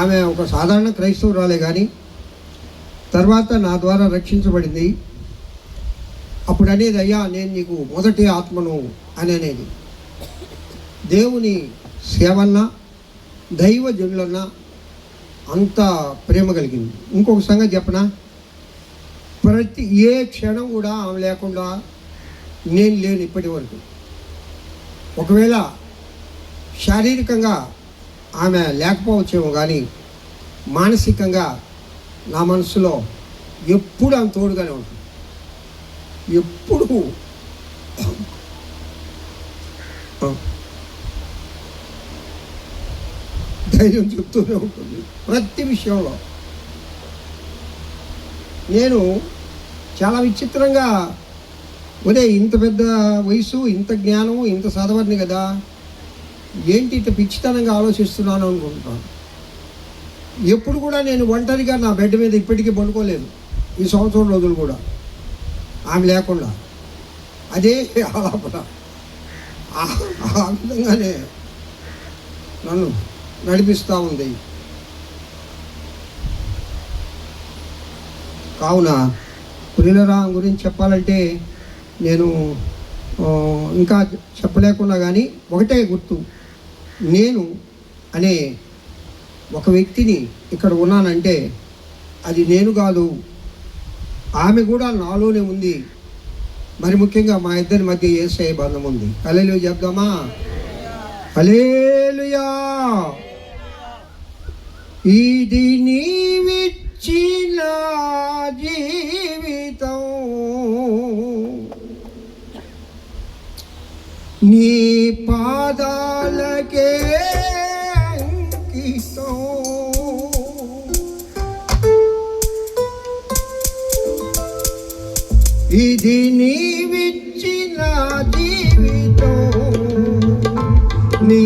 ఆమె ఒక సాధారణ క్రైస్తవురాలే కానీ తర్వాత నా ద్వారా రక్షించబడింది. అప్పుడు అనేది, అయ్యా నేను నీకు మొదటి ఆత్మను అని అనేది. దేవుని సేవన్నా దైవజనులన్నా అంత ప్రేమ కలిగింది. ఇంకొక సంగతి చెప్పనా, ఏ క్షణం కూడా ఆమె లేకుండా నేను లేను ఇప్పటి వరకు. ఒకవేళ శారీరకంగా ఆమె లేకపోవచ్చేమో కానీ మానసికంగా నా మనసులో ఎప్పుడు ఆమె తోడుగానే ఉంటుంది. ఎప్పుడు ధైర్యం చెప్తూనే ఉంటుంది ప్రతి విషయంలో. నేను చాలా విచిత్రంగా, ఇంత పెద్ద వయసు, ఇంత జ్ఞానం, ఇంత చదవని కదా, ఏంటి ఇంత పిచ్చితనంగా ఆలోచిస్తున్నాను అనుకుంటున్నాను. ఎప్పుడు కూడా నేను ఒంటరిగా నా బెడ్ మీద ఇప్పటికీ పడుకోలేదు ఈ సంవత్సరం రోజులు కూడా ఆమె లేకుండా. అదే ఆలాపన ఆ విధంగానే నన్ను నడిపిస్తూ ఉంది. కావున ప్రియులరా గురించి చెప్పాలంటే నేను ఇంకా చెప్పలేకున్నా కానీ ఒకటే గుర్తు, నేను అనే ఒక వ్యక్తిని ఇక్కడ ఉన్నానంటే అది నేను కాదు, ఆమె కూడా నాలోనే ఉంది. మరి ముఖ్యంగా మా ఇద్దరి మధ్య యేసయ్య బంధం ఉంది. హల్లెలూయా చెప్దామా? హల్లెలూయా. ఇది నీవిచ్చిన జీవితం, నీ పాదాలకే అంకితం. ఇది నీవిచ్చిన జీవితం. నీ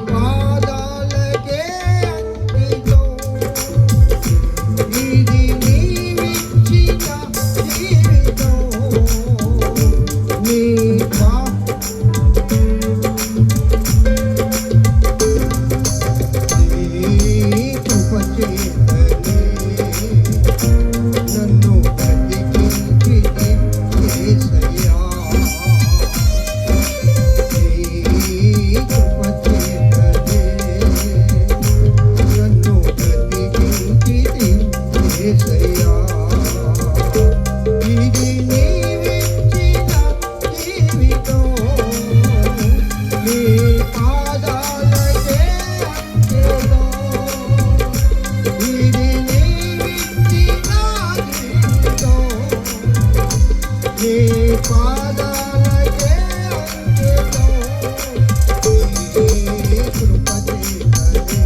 పాదాలకే అంకితం. ఇది నీవిచ్చిన జీవితం. నీ నన్ను బ్రతికించితి యేసయ్యా. కృప చేతనే నన్ను బ్రతికించితి యేసయ్యా. ఇది నీవిచ్చిన జీవితం. నీ పాదాలకే అంకితం. ఇది నీవిచ్చిన జీవితం. నీ పాదాలకే అంకితం. నీ కృప చేతనే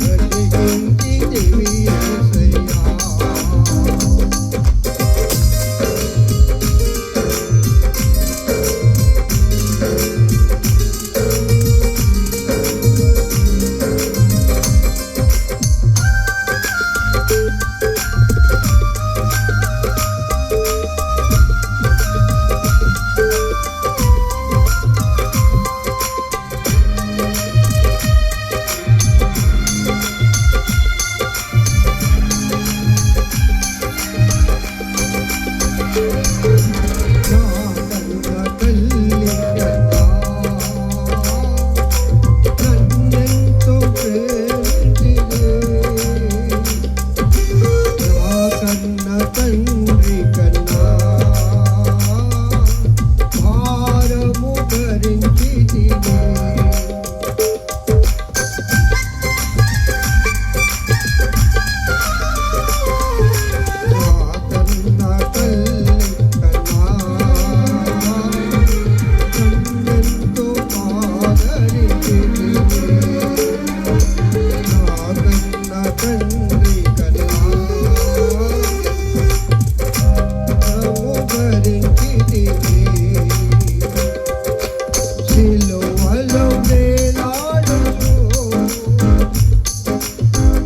బ్రతికించితివి యేసయ్యా. నన్నెంతో ప్రేమించినే. నా కన్న తండ్రి కన్నా భారము భరించితిని. నా కన్న తల్లి కన్నా నన్నెంతో ఆదరించితిని. నా కన్న తండ్రి కన్నా భారము భరించితిని. సిలువలో వేలాడుచు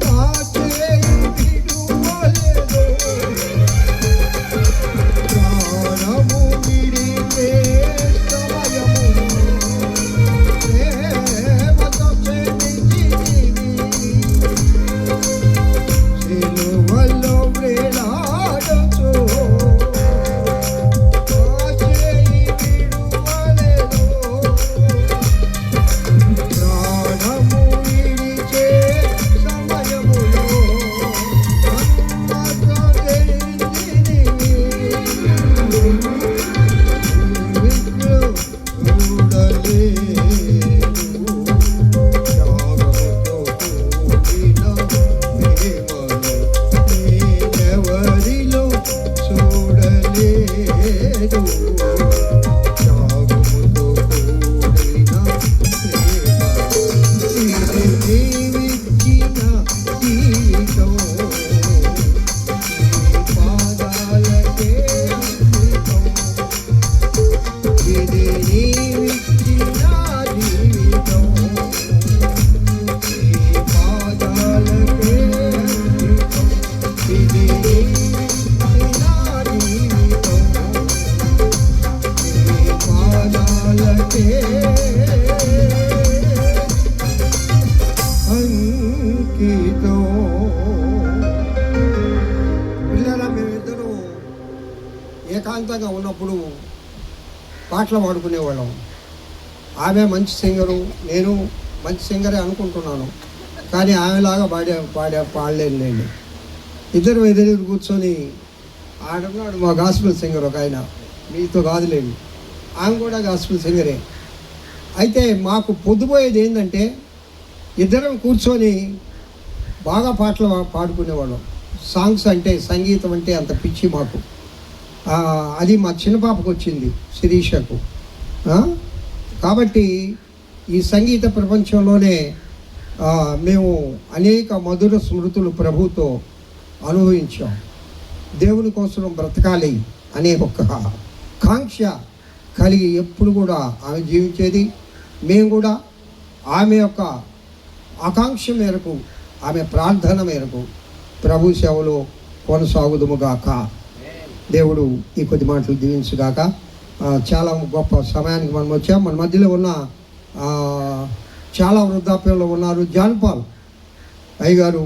నా చేయి విడువలేదు. ప్రాణము విడిచే సమయములో ప్రేమతో ప్రేమించితివి. సిలువలో వేలాడుచు నా చేయి విడువలేదు. ప్రాణము విడిచే సమయములో అమ్మతో తెలిసితివి. విట్లు చూడలేను. త్యాగముతో కూడిన ప్రేమను నేనెవరిలో చూడలేను. త్యాగముతో కూడిన ప్రేమ ఇది నీవిచ్చిన జీవితం. నీ పాదాలకే అంకితం. ఇది నీవిచ్చిన జీవితం. నీ పాదాలకే అంకితం. ఇది నీవిచ్చిన జీవితం. నీ పాదాలకే అంకితం. పిల్లల మేమిద్దరం ఏకాంతంగా ఉన్నప్పుడు పాటలు పాడుకునేవాళ్ళం. ఆమె మంచి సింగరు, నేను మంచి సింగరే అనుకుంటున్నాను. కానీ ఆమెలాగా పాడలేనులేండి. ఇద్దరు ఎదురు కూర్చొని ఆడున్నాడు మా గాస్పుల్ సింగర్ ఒక ఆయన, మీతో కాదులేండి, ఆమె కూడా గాస్పుల్ సింగరే. అయితే మాకు పొద్దుపోయేది ఏంటంటే ఇద్దరం కూర్చొని బాగా పాటలు పాడుకునేవాళ్ళం. సాంగ్స్ అంటే, సంగీతం అంటే అంత పిచ్చి మాకు. అది మా చిన్న పాపకు వచ్చింది, శిరీషకు. కాబట్టి ఈ సంగీత ప్రపంచంలోనే మేము అనేక మధుర స్మృతులు ప్రభుతో అనుభవించాం. దేవుని కోసం బ్రతకాలి అనే ఒక కాంక్ష కలిగి ఎప్పుడు కూడా ఆమె జీవించేది. మేము కూడా ఆమె యొక్క ఆకాంక్ష మేరకు, ఆమె ప్రార్థన మేరకు ప్రభు సేవలో కొనసాగుదుముగాక. దేవుడు ఈ కొద్ది మాటలు దీవించుగాక. చాలా గొప్ప సమయానికి మనం వచ్చాం. మన మధ్యలో ఉన్న చాలా వృద్ధాప్యంలో ఉన్నారు. జాన్ పాల్ అయ్యగారు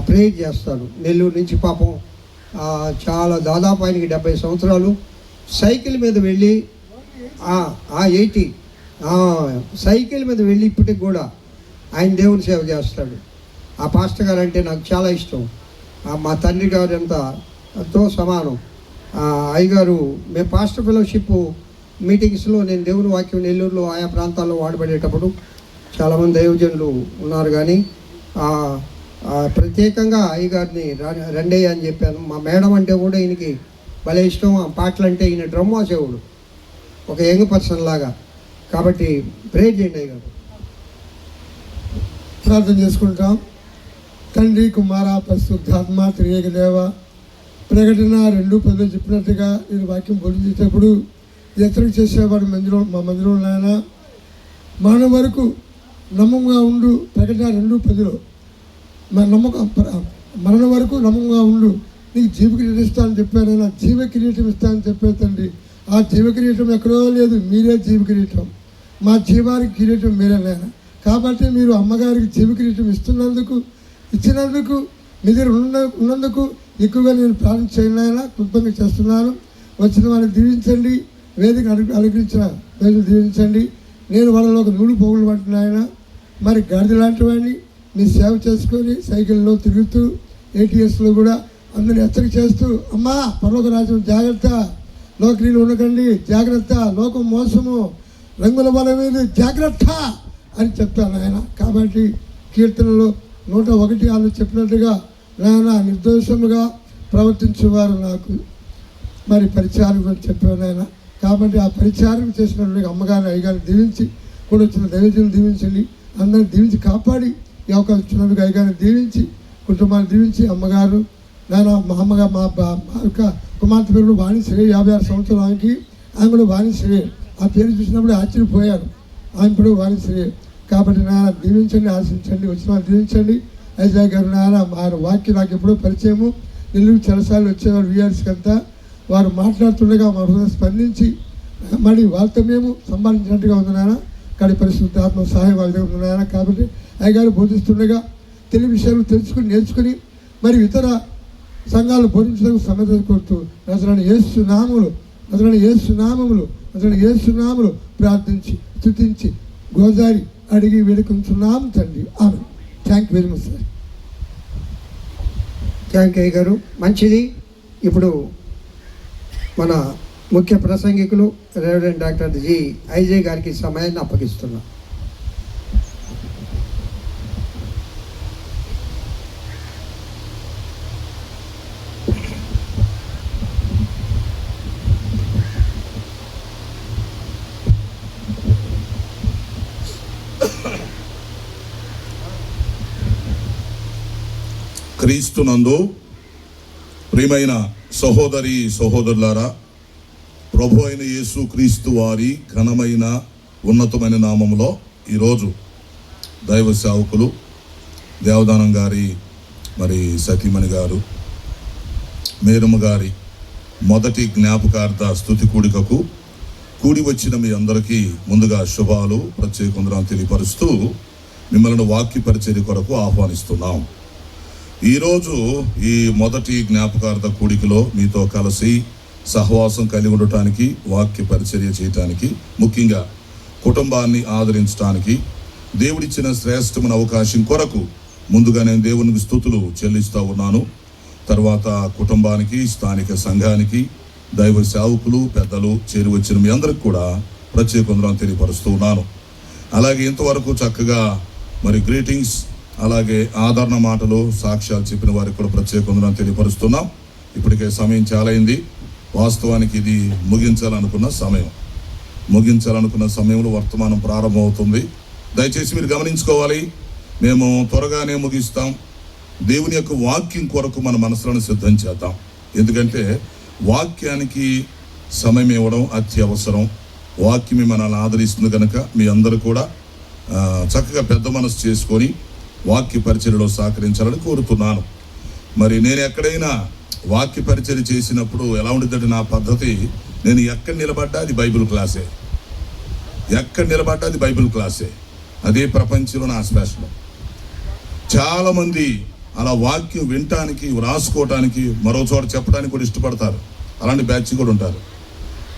ప్రేయర్ చేస్తారు. నెల్లూరు నుంచి పాపం చాలా దాదాపు ఆయనకి 70 సంవత్సరాలు. సైకిల్ మీద వెళ్ళి 80 సైకిల్ మీద వెళ్ళి ఇప్పటికి కూడా ఆయన దేవుని సేవ చేస్తాడు. ఆ పాస్టర్ గారు అంటే నాకు చాలా ఇష్టం. మా తండ్రి గారు ఎంతో సమానం. అయ్యగారు మేము పాస్టర్ ఫెలోషిప్ మీటింగ్స్లో నేను దేవుని వాక్యం నెల్లూరులో ఆయా ప్రాంతాల్లో వాడబడేటప్పుడు చాలామంది దైవజనులు ఉన్నారు. కానీ ప్రత్యేకంగా అయ్యగారిని రండయ్య అని చెప్పాను. మా మేడం అంటే కూడా ఈయనకి భలే ఇష్టం. ఆ పాటలు అంటే ఈయన డ్రమ్ వాసేవాడు, ఒక యంగ్ పర్సన్ లాగా. కాబట్టి ప్రేయర్ చేయండి అయ్యగారు. ప్రార్థన చేసుకుంటాం. తండ్రి, కుమార, పరిశుద్ధాత్మ త్రియేక దేవ, ప్రకటన 2:10 చెప్పినట్టుగా నేను వాక్యం బోధించేటప్పుడు హెచ్చరిక చేసేవాడు మా మందిరంలో నాయన మన వరకు నమ్మకంగా ఉండు. ప్రకటన 2:10 మరణ వరకు నమ్మకంగా ఉండు, నీకు జీవ కిరీటం ఇస్తానని చెప్పాను. నా జీవ కిరీటం ఇస్తానని చెప్పే తండ్రి, ఆ జీవ కిరీటం ఎక్కడో లేదు, మీరే జీవ కిరీటం. మా జీవానికి కిరీటం మీరే నాయన. కాబట్టి మీరు అమ్మగారికి జీవ కిరీటం ఇచ్చినందుకు మీ దగ్గర ఉన్నందుకు ఎక్కువగా నేను ప్రార్థన చేయను, కృతజ్ఞత చేస్తున్నాను. వచ్చిన వారిని దీవించండి, వేదిక అనుగ్రహించిన ప్రజలు దీవించండి. నేను వాళ్ళలో ఒక 100 పోగులు పట్టిన మరి గాడిద లాంటి వాడిని మీ సేవ చేసుకొని సైకిల్లో తిరుగుతూ ATSలో కూడా అందరిని హెచ్చరిక చేస్తూ, అమ్మా పరలోక రాజ్యం జాగ్రత్త, లోకరీలు ఉండకండి జాగ్రత్త, లోకం మోసము, రంగుల బలం మీద జాగ్రత్త అని చెప్తాను ఆయన. కాబట్టి కీర్తనలో 101 చెప్పినట్టుగా నాయన నిర్దోషముగా ప్రవర్తించేవారు నాకు మరి పరిచారం అని చెప్పాను ఆయన. కాబట్టి ఆ పరిచారం చేసినటువంటి అమ్మగారిని అయ్యగారిని దీవించి కూడా వచ్చిన దైవజనులు దీవించండి. అందరిని దీవించి కాపాడి ఈ అవకాశం ఇచ్చినందుకు అయ్యగారిని దీవించి కుటుంబాన్ని దీవించి అమ్మగారు నాయన మా అమ్మగారు మా యొక్క కుమార్తె పేరు వాణిశ్రీ 56 సంవత్సరాలు ఆమెకి. ఆమె కూడా వాణిశ్రీ. ఆ పేరు చూసినప్పుడు ఆశ్చర్యపోయారు. ఆమె కూడా వాణిశ్రీ. కాబట్టి నాయన దీవించండి, ఆశించండి, వచ్చిన వాళ్ళు దీవించండి. అయ్యగారు గారు నాయన వారి వాక్యం నాకు ఎప్పుడో పరిచయము. నెల్లూరు చాలాసార్లు వచ్చేవారు VRSకి అంతా. వారు మాట్లాడుతుండగా మా హృదయం స్పందించి మరి వాళ్ళతో మేము సంపాదించినట్టుగా ఉంది నాయన. కానీ పరిశుద్ధ ఆత్మ సహాయం వాళ్ళ దగ్గర ఉంది నాయన. కాబట్టి అయ్యగారు బోధిస్తుండగా తెలివి విషయాలు తెలుసుకుని నేర్చుకుని మరి ఇతర సంఘాలు బోధించడానికి సమర్థత కోరుతూ నజరేయుడైన యేసు నామములో ప్రార్థించి స్తుతించి గోజారి అడిగి వేడుకుంటున్నాం తండ్రి. ఆమె. Thank you very much sir. Thank you గారు. మంచిది. ఇప్పుడు మన ముఖ్య ప్రసంగికులు రెవరెండ్ డాక్టర్ జి ఐజే గారికి సమయాన్ని అప్పగిస్తున్నాం. క్రీస్తునందు ప్రియమైన సహోదరి సహోదరులారా, ప్రభు అయిన యేసు క్రీస్తు వారి ఘనమైన ఉన్నతమైన నామములో ఈరోజు దైవ సేవకులు దేవదానం గారి మరి సతీమణి గారు మేరమ్మ గారి మొదటి జ్ఞాపకార్థ స్తుతి కూడికకు కూడి వచ్చిన మీ అందరికీ ముందుగా శుభాలు ప్రత్యేకంగా తెలియపరుస్తూ మిమ్మల్ని వాక్య పరిచర్య కొరకు ఆహ్వానిస్తున్నాం. ఈరోజు ఈ మొదటి జ్ఞాపకార్థ కూడికలో మీతో కలిసి సహవాసం కలిగి ఉండటానికి, వాక్య పరిచర్య చేయటానికి, ముఖ్యంగా కుటుంబాన్ని ఆదరించడానికి దేవుడిచ్చిన శ్రేష్టమైన అవకాశం కొరకు ముందుగా నేను దేవునికి స్తుతులు చెల్లిస్తూ ఉన్నాను. తర్వాత కుటుంబానికి, స్థానిక సంఘానికి, దైవ సేవకులు, పెద్దలు చేరి వచ్చిన మీ అందరికి కూడా ప్రత్యేక వందనాలు తెలియపరుస్తూ ఉన్నాను. అలాగే ఇంతవరకు చక్కగా మరి గ్రీటింగ్స్, అలాగే ఆదరణ మాటలు, సాక్ష్యాలు చెప్పిన వారికి కూడా ప్రత్యేక వందనాలు తెలియపరుస్తున్నాం. ఇప్పటికే సమయం చాలా అయింది. వాస్తవానికి ఇది ముగించాలనుకున్న సమయంలో వర్తమానం ప్రారంభమవుతుంది. దయచేసి మీరు గమనించుకోవాలి, మేము త్వరగానే ముగిస్తాం. దేవుని యొక్క వాక్యం కొరకు మన మనసులను సిద్ధం చేద్దాం. ఎందుకంటే వాక్యానికి సమయం ఇవ్వడం అత్యవసరం. వాక్యమే మనల్ని ఆదరిస్తుంది కనుక మీ అందరూ కూడా చక్కగా పెద్ద మనసు చేసుకొని వాక్య పరిచర్యలో సహకరించాలని కోరుతున్నాను. మరి నేను ఎక్కడైనా వాక్య పరిచర్య చేసినప్పుడు ఎలా ఉంటుందంటే నా పద్ధతి, నేను ఎక్కడ నిలబడ్డా అది బైబిల్ క్లాసే. అదే ప్రపంచంలో నా స్పెషల్. చాలామంది అలా వాక్యం వినటానికి, వ్రాసుకోవటానికి, మరో చోట చెప్పడానికి కూడా ఇష్టపడతారు. అలాంటి బ్యాచ్ కూడా ఉంటారు.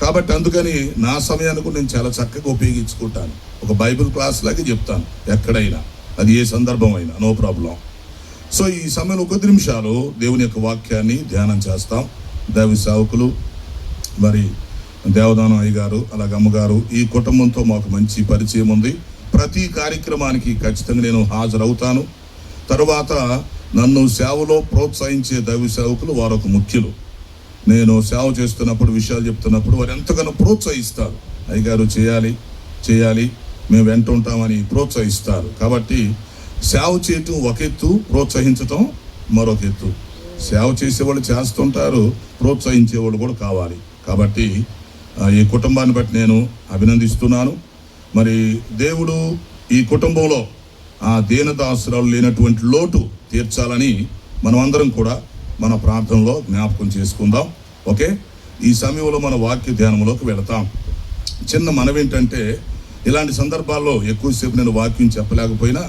కాబట్టి అందుకని నా సమయాన్ని కూడా నేను చాలా చక్కగా ఉపయోగించుకుంటాను. ఒక బైబిల్ క్లాస్ లాగే చెప్తాను ఎక్కడైనా, అది ఏ సందర్భం అయినా, నో ప్రాబ్లం. సో ఈ సమయంలో కొద్ది నిమిషాలు దేవుని యొక్క వాక్యాన్ని ధ్యానం చేస్తాం. దైవ సేవకులు మరి దేవదానం అయ్యగారు, అలాగే అమ్మగారు, ఈ కుటుంబంతో మాకు మంచి పరిచయం ఉంది. ప్రతి కార్యక్రమానికి ఖచ్చితంగా నేను హాజరవుతాను. తరువాత నన్ను సేవలో ప్రోత్సహించే దైవ సేవకులు వారొక ముఖ్యులు. నేను సేవ చేస్తున్నప్పుడు, విషయాలు చెప్తున్నప్పుడు వారు ఎంతగానో ప్రోత్సహిస్తారు. అయ్యగారు చేయాలి మేము వెంట ఉంటామని ప్రోత్సహిస్తారు. కాబట్టి సేవ చేయటం ఒక ఎత్తు, ప్రోత్సహించటం మరొక ఎత్తు. సేవ చేసేవాళ్ళు చేస్తుంటారు, ప్రోత్సహించేవాళ్ళు కూడా కావాలి. కాబట్టి ఈ కుటుంబాన్ని బట్టి నేను అభినందిస్తున్నాను. మరి దేవుడు ఈ కుటుంబంలో ఆ దీనదాసురాలు లేనటువంటి లోటు తీర్చాలని మనం అందరం కూడా మన ప్రార్థనలో జ్ఞాపకం చేసుకుందాం. ఓకే, ఈ సమయంలో మన వాక్య ధ్యానంలోకి వెళతాం. చిన్న మనవేంటంటే, ఇలాంటి సందర్భాల్లో ఎక్కువసేపు నేను వాక్యం చెప్పలేకపోయినా,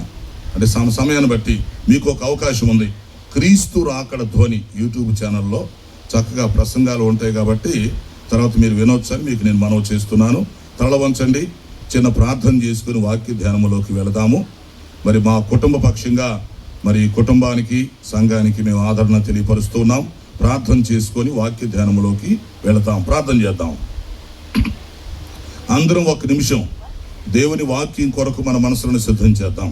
అంటే సమయాన్ని బట్టి మీకు ఒక అవకాశం ఉంది. క్రీస్తు రాకడ ధ్వని యూట్యూబ్ ఛానల్లో చక్కగా ప్రసంగాలు ఉంటాయి కాబట్టి తర్వాత మీరు వినొచ్చని మీకు నేను మనవి చేస్తున్నాను. తల వంచండి, చిన్న ప్రార్థన చేసుకుని వాక్య ధ్యానంలోకి వెళదాము. మరి మా కుటుంబ పక్షంగా మరి కుటుంబానికి, సంఘానికి మేము ఆదరణ తెలియపరుస్తున్నాం. ప్రార్థన చేసుకొని వాక్య ధ్యానంలోకి వెళతాం. ప్రార్థన చేద్దాం. అందరం ఒక నిమిషం దేవుని వాక్యం కొరకు మన మనసులను సిద్ధం చేద్దాం.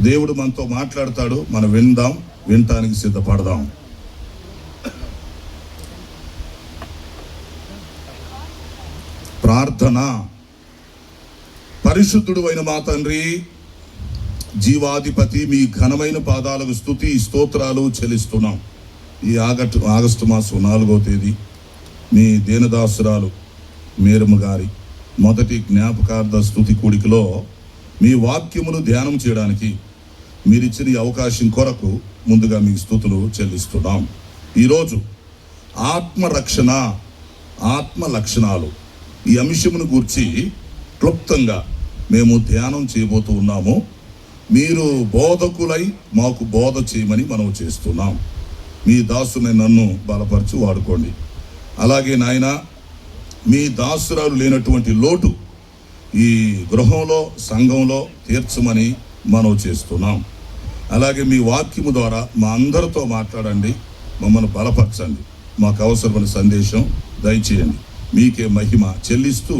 దేవుడు మనతో మాట్లాడతాడు, మనం వినటానికి సిద్ధపడదాం. ప్రార్థన. పరిశుద్ధుడు అయిన మా తండ్రి, జీవాధిపతి, మీ ఘనమైన పాదాలకు స్తుతి స్తోత్రాలు చెల్లిస్తున్నాం. ఈ ఆగస్టు మాసం 4వ తేదీ మీ దీనదాసురాలు మేరమ్మ గారి మొదటి జ్ఞాపకార్థ స్తుతి కూడికలో మీ వాక్యమును ధ్యానం చేయడానికి మీరిచ్చిన ఈ అవకాశం కొరకు ముందుగా మీకు స్తుతులు చెల్లిస్తున్నాం. ఈరోజు ఆత్మరక్షణ, ఆత్మ లక్షణాలు, ఈ అంశమును గూర్చి క్లుప్తంగా మేము ధ్యానం చేయబోతూ ఉన్నాము. మీరు బోధకులై మాకు బోధ చేయమని మనం చేస్తున్నాం. మీ దాసుని నన్ను బలపరిచి వాడుకోండి. అలాగే నాయన, మీ దాసురాలు లేనటువంటి లోటు ఈ గృహంలో, సంఘంలో తీర్చమని మనం చేస్తున్నాం. అలాగే మీ వాక్యము ద్వారా మా అందరితో మాట్లాడండి, మమ్మల్ని బలపరచండి, మాకు అవసరమైన సందేశం దయచేయండి. మీకే మహిమ చెల్లిస్తూ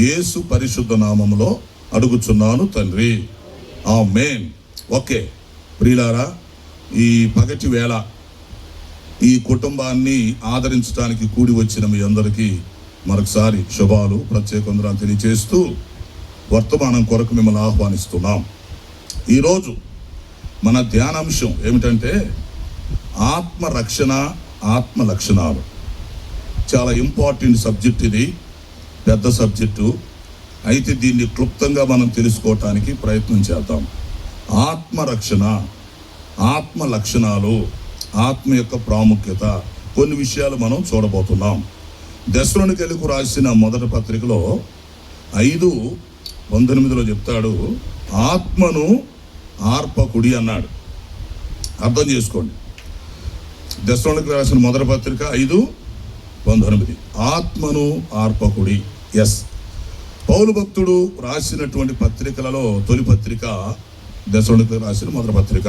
యేసు పరిశుద్ధ నామములో అడుగుచున్నాను తండ్రి, ఆమేన్. ఓకే ప్రియులారా, ఈ పగటి వేళ ఈ కుటుంబాన్ని ఆదరించడానికి కూడి వచ్చిన మీ అందరికీ మరొకసారి శుభాలు, ప్రత్యేక వందనాలు తెలియజేస్తూ వర్తమానం కొరకు మిమ్మల్ని ఆహ్వానిస్తున్నాం. ఈరోజు మన ధ్యానాంశం ఏమిటంటే ఆత్మరక్షణ, ఆత్మ లక్షణాలు. చాలా ఇంపార్టెంట్ సబ్జెక్ట్ ఇది, పెద్ద సబ్జెక్టు. అయితే దీన్ని క్లుప్తంగా మనం తెలుసుకోవటానికి ప్రయత్నం చేద్దాం. ఆత్మరక్షణ, ఆత్మ లక్షణాలు, ఆత్మ యొక్క ప్రాముఖ్యత, కొన్ని విషయాలు మనం చూడబోతున్నాం. దెస్సలోనికీయులకు రాసిన మొదటి పత్రికలో 5:19 చెప్తాడు, ఆత్మను ఆర్పకుడి అన్నాడు. అర్థం చేసుకోండి. దెస్సలోనికీయులకు రాసిన మొదటి పత్రిక 5:19, ఆత్మను ఆర్పకుడి. ఎస్, పౌలు భక్తుడు రాసినటువంటి పత్రికలలో తొలి పత్రిక దెస్సలోనికీయులకు రాసిన మొదటి పత్రిక.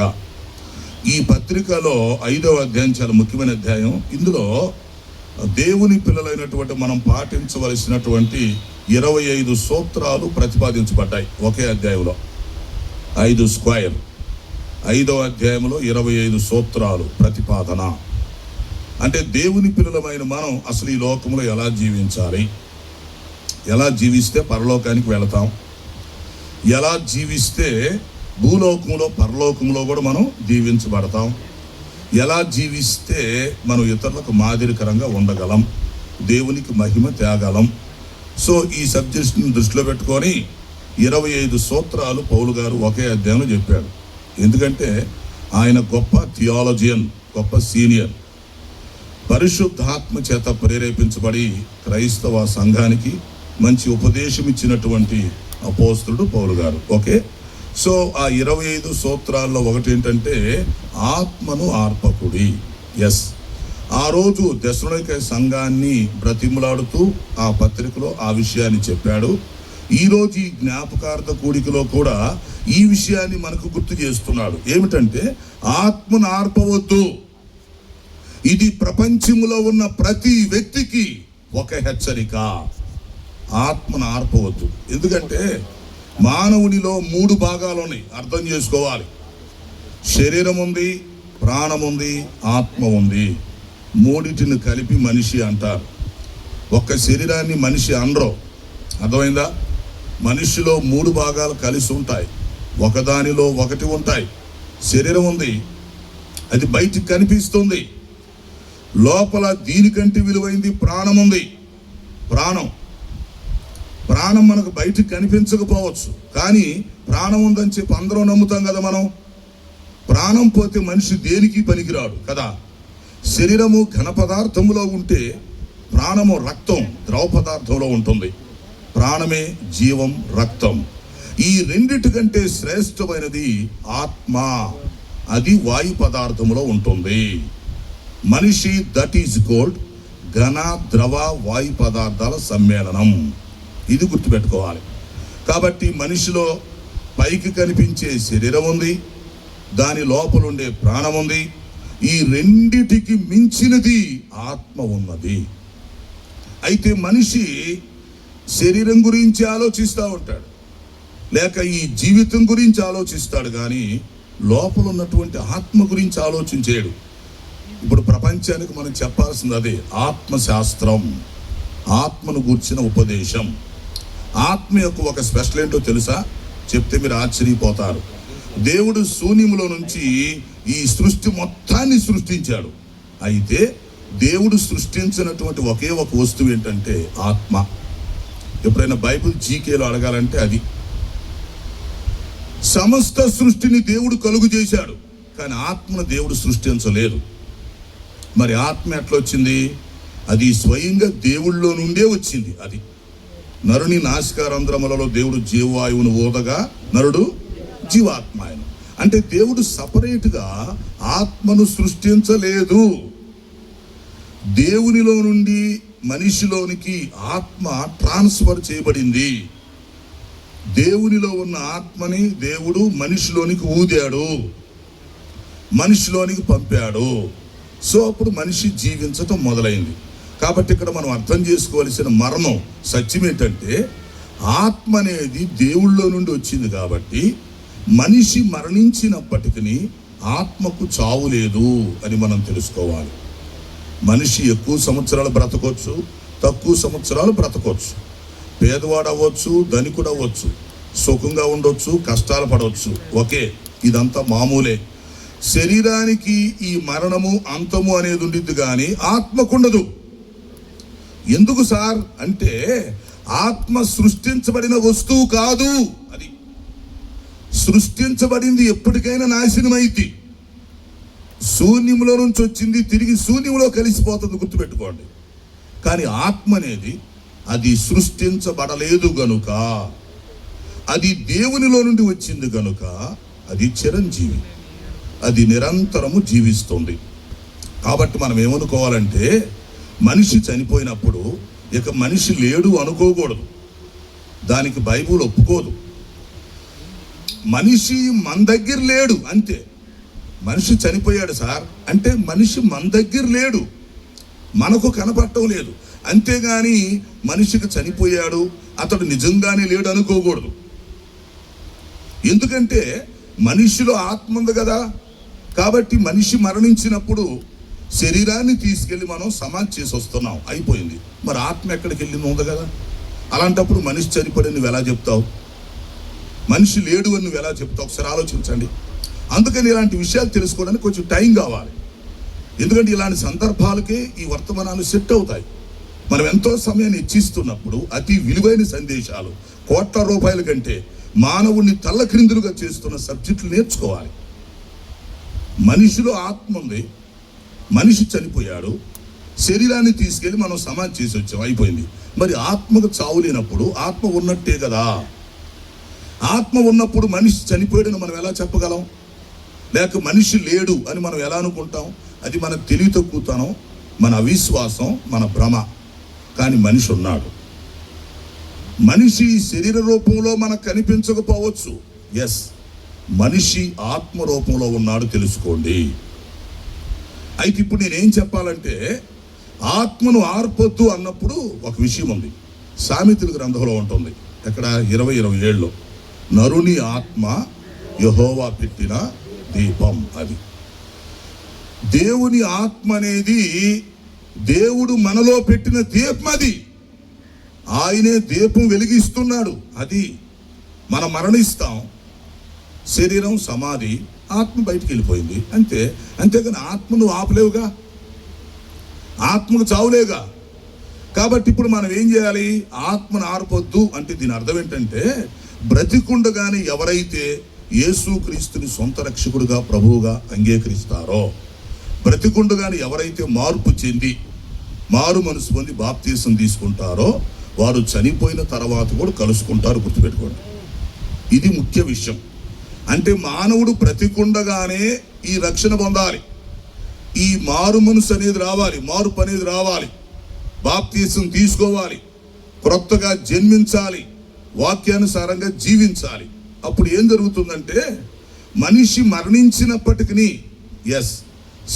ఈ పత్రికలో 5వ అధ్యాయం చాలా ముఖ్యమైన అధ్యాయం. ఇందులో దేవుని పిల్లలైనటువంటి మనం పాటించవలసినటువంటి 25 సూత్రాలు ప్రతిపాదించబడ్డాయి ఒకే అధ్యాయంలో. 5 స్క్వేర్, 5వ అధ్యాయంలో 25 సూత్రాలు ప్రతిపాదన. అంటే దేవుని పిల్లలమైన మనం అసలు ఈ లోకంలో ఎలా జీవించాలి, ఎలా జీవిస్తే పరలోకానికి వెళతాం, ఎలా జీవిస్తే భూలోకంలో పరలోకంలో కూడా మనం దీవించబడతాం, ఎలా జీవిస్తే మనం ఇతరులకు మాదిరికరంగా ఉండగలం, దేవునికి మహిమ తేగలం. సో ఈ సబ్జెక్ట్ని దృష్టిలో పెట్టుకొని 25 సూత్రాలు పౌలు గారు ఒకే అధ్యాయంలో చెప్పాడు. ఎందుకంటే ఆయన గొప్ప థియాలజియన్, గొప్ప సీనియర్, పరిశుద్ధాత్మ చేత ప్రేరేపించబడి క్రైస్తవ సంఘానికి మంచి ఉపదేశం ఇచ్చినటువంటి అపోస్తలుడు పౌలు గారు. ఓకే, సో ఆ 25 సూత్రాల్లో ఒకటి ఏంటంటే ఆత్మను ఆర్పకుడి. ఎస్, ఆ రోజు దెస్సలోనికే సంఘాన్ని బ్రతిమలాడుతూ ఆ పత్రికలో ఆ విషయాన్ని చెప్పాడు. ఈరోజు ఈ జ్ఞాపకార్థ కూడికలో కూడా ఈ విషయాన్ని మనకు గుర్తు చేస్తున్నాడు. ఏమిటంటే ఆత్మను ఆర్పవద్దు. ఇది ప్రపంచంలో ఉన్న ప్రతి వ్యక్తికి ఒక హెచ్చరిక. ఆత్మను ఆర్పవద్దు. ఎందుకంటే మానవునిలో 3 భాగాలు ఉన్నాయి, అర్థం చేసుకోవాలి. శరీరం ఉంది, ప్రాణం ఉంది, ఆత్మ ఉంది. మూడిటిని కలిపి మనిషి అంటారు. ఒక్క శరీరాన్ని మనిషి అనరు. అర్థమైందా? మనిషిలో 3 భాగాలు కలిసి ఉంటాయి, ఒకదానిలో ఒకటి ఉంటాయి. శరీరం ఉంది, అది బయటికి కనిపిస్తుంది. లోపల దీనికంటే విలువైంది ప్రాణం ఉంది. ప్రాణం మనకు బయటికి కనిపించకపోవచ్చు, కానీ ప్రాణం ఉందని చెప్పి అందరూ నమ్ముతాం కదా మనం. ప్రాణం పోతే మనిషి దేనికి పనికిరాడు కదా. శరీరము ఘన పదార్థములో ఉంటే ప్రాణము రక్తం ద్రవ పదార్థంలో ఉంటుంది. ప్రాణమే జీవం, రక్తం. ఈ రెండిటి కంటే శ్రేష్టమైనది ఆత్మ. అది వాయు పదార్థములో ఉంటుంది. మనిషి దట్ ఈజ్ గోల్డ్, ఘన ద్రవ వాయు పదార్థాల సమ్మేళనం. ఇది గుర్తుపెట్టుకోవాలి. కాబట్టి మనిషిలో పైకి కనిపించే శరీరం ఉంది, దాని లోపల ఉండే ప్రాణం ఉంది. ఈ రెండిటికి మించినది ఆత్మ ఉన్నది. అయితే మనిషి శరీరం గురించి ఆలోచిస్తూ ఉంటాడు, లేక ఈ జీవితం గురించి ఆలోచిస్తాడు, కానీ లోపల ఉన్నటువంటి ఆత్మ గురించి ఆలోచించేడు. ఇప్పుడు ప్రపంచానికి మనం చెప్పాల్సింది అదే, ఆత్మశాస్త్రం, ఆత్మను గూర్చిన ఉపదేశం. ఆత్మ యొక్క ఒక స్పెషల్ ఏంటో తెలుసా? చెప్తే మీరు ఆశ్చర్యపోతారు. దేవుడు శూన్యములో నుంచి ఈ సృష్టి మొత్తాన్ని సృష్టించాడు. అయితే దేవుడు సృష్టించినటువంటి ఒకే ఒక వస్తువు ఏంటంటే ఆత్మ. ఎప్పుడైనా బైబిల్ జీకేలో అడగాలంటే అది. సమస్త సృష్టిని దేవుడు కలుగు చేశాడు, కానీ ఆత్మను దేవుడు సృష్టించలేదు. మరి ఆత్మ ఎట్లా వచ్చింది? అది స్వయంగా దేవుళ్ళలో నుండే వచ్చింది. అది నరుని నాసికారంధ్రములలో దేవుడు జీవవాయువును ఊదగా నరుడు జీవాత్మాయను. అంటే దేవుడు సపరేట్గా ఆత్మను సృష్టించలేదు. దేవునిలో నుండి మనిషిలోనికి ఆత్మ ట్రాన్స్ఫర్ చేయబడింది. దేవునిలో ఉన్న ఆత్మని దేవుడు మనిషిలోనికి ఊదాడు, మనిషిలోనికి పంపాడు. సో అప్పుడు మనిషి జీవించటం మొదలైంది. కాబట్టి ఇక్కడ మనం అర్థం చేసుకోవాల్సిన మర్మం, సత్యం ఏంటంటే ఆత్మ అనేది దేవుళ్ళలో నుండి వచ్చింది. కాబట్టి మనిషి మరణించినప్పటికీ ఆత్మకు చావు లేదు అని మనం తెలుసుకోవాలి. మనిషి ఎక్కువ సంవత్సరాలు బ్రతకొచ్చు, తక్కువ సంవత్సరాలు బ్రతకొచ్చు. పేదవాడు అవ్వచ్చు, ధనికుడు అవ్వచ్చు, సుఖంగా ఉండొచ్చు, కష్టాలు పడవచ్చు. ఓకే, ఇదంతా మామూలే. శరీరానికి ఈ మరణము, అంతము అనేది ఉండిద్ది, కానీ ఆత్మకుండదు. ఎందుకు సార్ అంటే ఆత్మ సృష్టించబడిన వస్తువు కాదు. అది సృష్టించబడింది ఎప్పటికైనా నాశనమైంది. శూన్యంలో నుంచి వచ్చింది, తిరిగి శూన్యంలో కలిసిపోతుంది, గుర్తుపెట్టుకోండి. కానీ ఆత్మ అనేది అది సృష్టించబడలేదు గనుక, అది దేవునిలో నుండి వచ్చింది గనుక అది చిరంజీవి, అది నిరంతరము జీవిస్తుంది. కాబట్టి మనం ఏమనుకోవాలంటే మనిషి చనిపోయినప్పుడు ఇక మనిషి లేడు అనుకోకూడదు. దానికి బైబిల్ ఒప్పుకోదు. మనిషి మన దగ్గర లేడు అంతే. మనిషి చనిపోయాడు సార్ అంటే మనిషి మన దగ్గర లేడు, మనకు కనపడటం లేదు. అంతేగాని మనిషికి చనిపోయాడు, అతడు నిజంగానే లేడు అనుకోకూడదు. ఎందుకంటే మనిషిలో ఆత్మ ఉంది కదా. కాబట్టి మనిషి మరణించినప్పుడు శరీరాన్ని తీసుకెళ్ళి మనం సమాధి చేసి వస్తున్నాం, అయిపోయింది. మరి ఆత్మ ఎక్కడికి వెళ్ళింది ఉంది కదా. అలాంటప్పుడు మనిషి చనిపోయి నువ్వు ఎలా చెప్తావు? మనిషి లేడు అని నువ్వు ఎలా చెప్తావు? ఒకసారి ఆలోచించండి. అందుకని ఇలాంటి విషయాలు తెలుసుకోవడానికి కొంచెం టైం కావాలి. ఎందుకంటే ఇలాంటి సందర్భాలకే ఈ వర్తమానాలు సెట్ అవుతాయి. మనం ఎంతో సమయాన్ని ఇచ్చిస్తున్నప్పుడు అతి విలువైన సందేశాలు, కోట్ల రూపాయల కంటే మానవుణ్ణి తల్లక్రిందులుగా చేస్తున్న సబ్జెక్టులు నేర్చుకోవాలి. మనిషిలో ఆత్మ ఉంది, మనిషి చనిపోయాడు, శరీరాన్ని తీసుకెళ్ళి మనం సమాధి చేసి వచ్చాం, అయిపోయింది. మరి ఆత్మకు చావు లేనప్పుడు ఆత్మ ఉన్నట్టే కదా. ఆత్మ ఉన్నప్పుడు మనిషి చనిపోయాడని మనం ఎలా చెప్పగలం? లేక మనిషి లేడు అని మనం ఎలా అనుకుంటాం? అది మన తెలివి తక్కువతనం, మన అవిశ్వాసం, మన భ్రమ. కానీ మనిషి ఉన్నాడు. మనిషి శరీర రూపంలో మనకు కనిపించకపోవచ్చు. ఎస్, మనిషి ఆత్మ రూపంలో ఉన్నాడు, తెలుసుకోండి. అయితే ఇప్పుడు నేనేం చెప్పాలంటే, ఆత్మను ఆర్పొద్దు అన్నప్పుడు ఒక విషయం ఉంది. సామెతల గ్రంథంలో ఉంటుంది, ఎక్కడ 20:27లో, నరుని ఆత్మ యెహోవా పెట్టిన దీపం. అది దేవుని ఆత్మ అనేది దేవుడు మనలో పెట్టిన దీపం. అది ఆయనే దీపం వెలిగిస్తున్నాడు. అది మనం మరణిస్తాం, శరీరం సమాధి, ఆత్మ బయటికి వెళ్ళిపోయింది, అంతే. అంతేగాని ఆత్మను ఆపలేవుగా, ఆత్మకు చావులేగా. కాబట్టి ఇప్పుడు మనం ఏం చేయాలి? ఆత్మను ఆర్పొద్దు అంటే దీని అర్థం ఏంటంటే, బ్రతికుండగానే ఎవరైతే యేసుక్రీస్తుని సొంత రక్షకుడుగా ప్రభువుగా అంగీకరిస్తారో, బ్రతికుండగానే ఎవరైతే మార్పు చెంది మారు మనసు పొంది బాప్తీసం తీసుకుంటారో, వారు చనిపోయిన తర్వాత కూడా కలుసుకుంటారు. గుర్తుపెట్టుకోండి, ఇది ముఖ్య విషయం. అంటే మానవుడు బ్రతికుండగానే ఈ రక్షణ పొందాలి, ఈ మారు మనసు అనేది రావాలి, మార్పు అనేది రావాలి, బాప్తీసం తీసుకోవాలి, క్రొత్తగా జన్మించాలి, వాక్యానుసారంగా జీవించాలి. అప్పుడు ఏం జరుగుతుందంటే, మనిషి మరణించినప్పటికీ ఎస్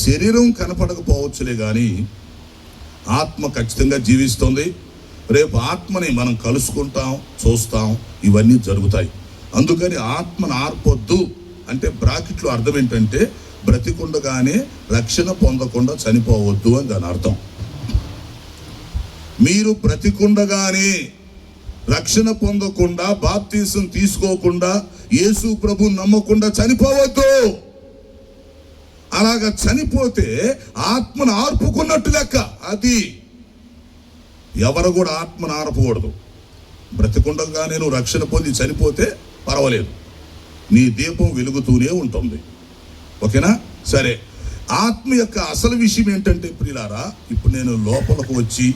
శరీరం కనపడకపోవచ్చులే కానీ ఆత్మ ఖచ్చితంగా జీవిస్తుంది. రేపు ఆత్మని మనం కలుసుకుంటాం, చూస్తాం, ఇవన్నీ జరుగుతాయి. అందుకని ఆత్మను ఆర్పొద్దు అంటే బ్రాకెట్లో అర్థం ఏంటంటే, బ్రతికుండగానే రక్షణ పొందకుండా చనిపోవద్దు అని దాని అర్థం. మీరు బ్రతికుండగానే రక్షణ పొందకుండా, బాప్తీసం తీసుకోకుండా, యేసు ప్రభు నమ్మకుండా చనిపోవద్దు. అలాగా చనిపోతే ఆత్మను ఆర్పుకున్నట్టు లెక్క. అది ఎవరు కూడా ఆత్మను ఆర్పకూడదు. బ్రతికుండగానే నువ్వు రక్షణ పొంది చనిపోతే పర్వాలేదు, నీ దీపం వెలుగుతూనే ఉంటుంది. ఓకేనా? సరే, ఆత్మ యొక్క అసలు విషయం ఏంటంటే ప్రియులారా, ఇప్పుడు నేను లోపలకు వచ్చి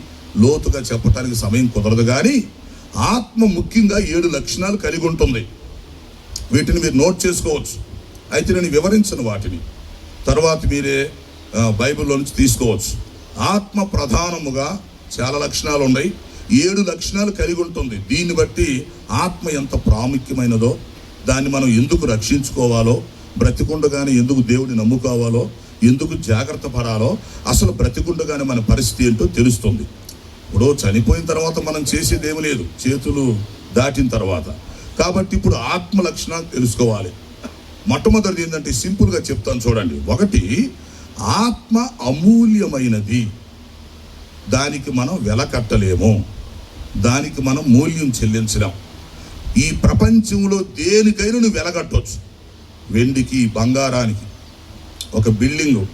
లోతుగా చెప్పడానికి సమయం కుదరదు, కానీ ఆత్మ ముఖ్యంగా 7 లక్షణాలు కలిగి ఉంటుంది. వీటిని మీరు నోట్ చేసుకోవచ్చు. అయితే నేను వివరించను వాటిని, తర్వాత మీరే బైబిల్లో నుంచి తీసుకోవచ్చు. ఆత్మ ప్రధానముగా చాలా లక్షణాలు ఉన్నాయి, 7 లక్షణాలు కలిగి ఉంటుంది. దీన్ని బట్టి ఆత్మ ఎంత ప్రాముఖ్యమైనదో, దాన్ని మనం ఎందుకు రక్షించుకోవాలో, బ్రతికుండగానే ఎందుకు దేవుడిని నమ్ముకోవాలో, ఎందుకు జాగ్రత్త పడాలో, అసలు బ్రతికుండగానే మన పరిస్థితి ఏంటో తెలుస్తుంది. ఇప్పుడు చనిపోయిన తర్వాత మనం చేసేది ఏమి లేదు, చేతులు దాటిన తర్వాత. కాబట్టి ఇప్పుడు ఆత్మ లక్షణాలు తెలుసుకోవాలి. మొట్టమొదటిది ఏంటంటే సింపుల్గా చెప్తాను చూడండి. ఒకటి, ఆత్మ అమూల్యమైనది, దానికి మనం వెల కట్టలేము, దానికి మనం మూల్యం చెల్లించలేం. ఈ ప్రపంచంలో దేనికైనా నువ్వు వెలగట్టవచ్చు. వెండికి, బంగారానికి, ఒక బిల్డింగు,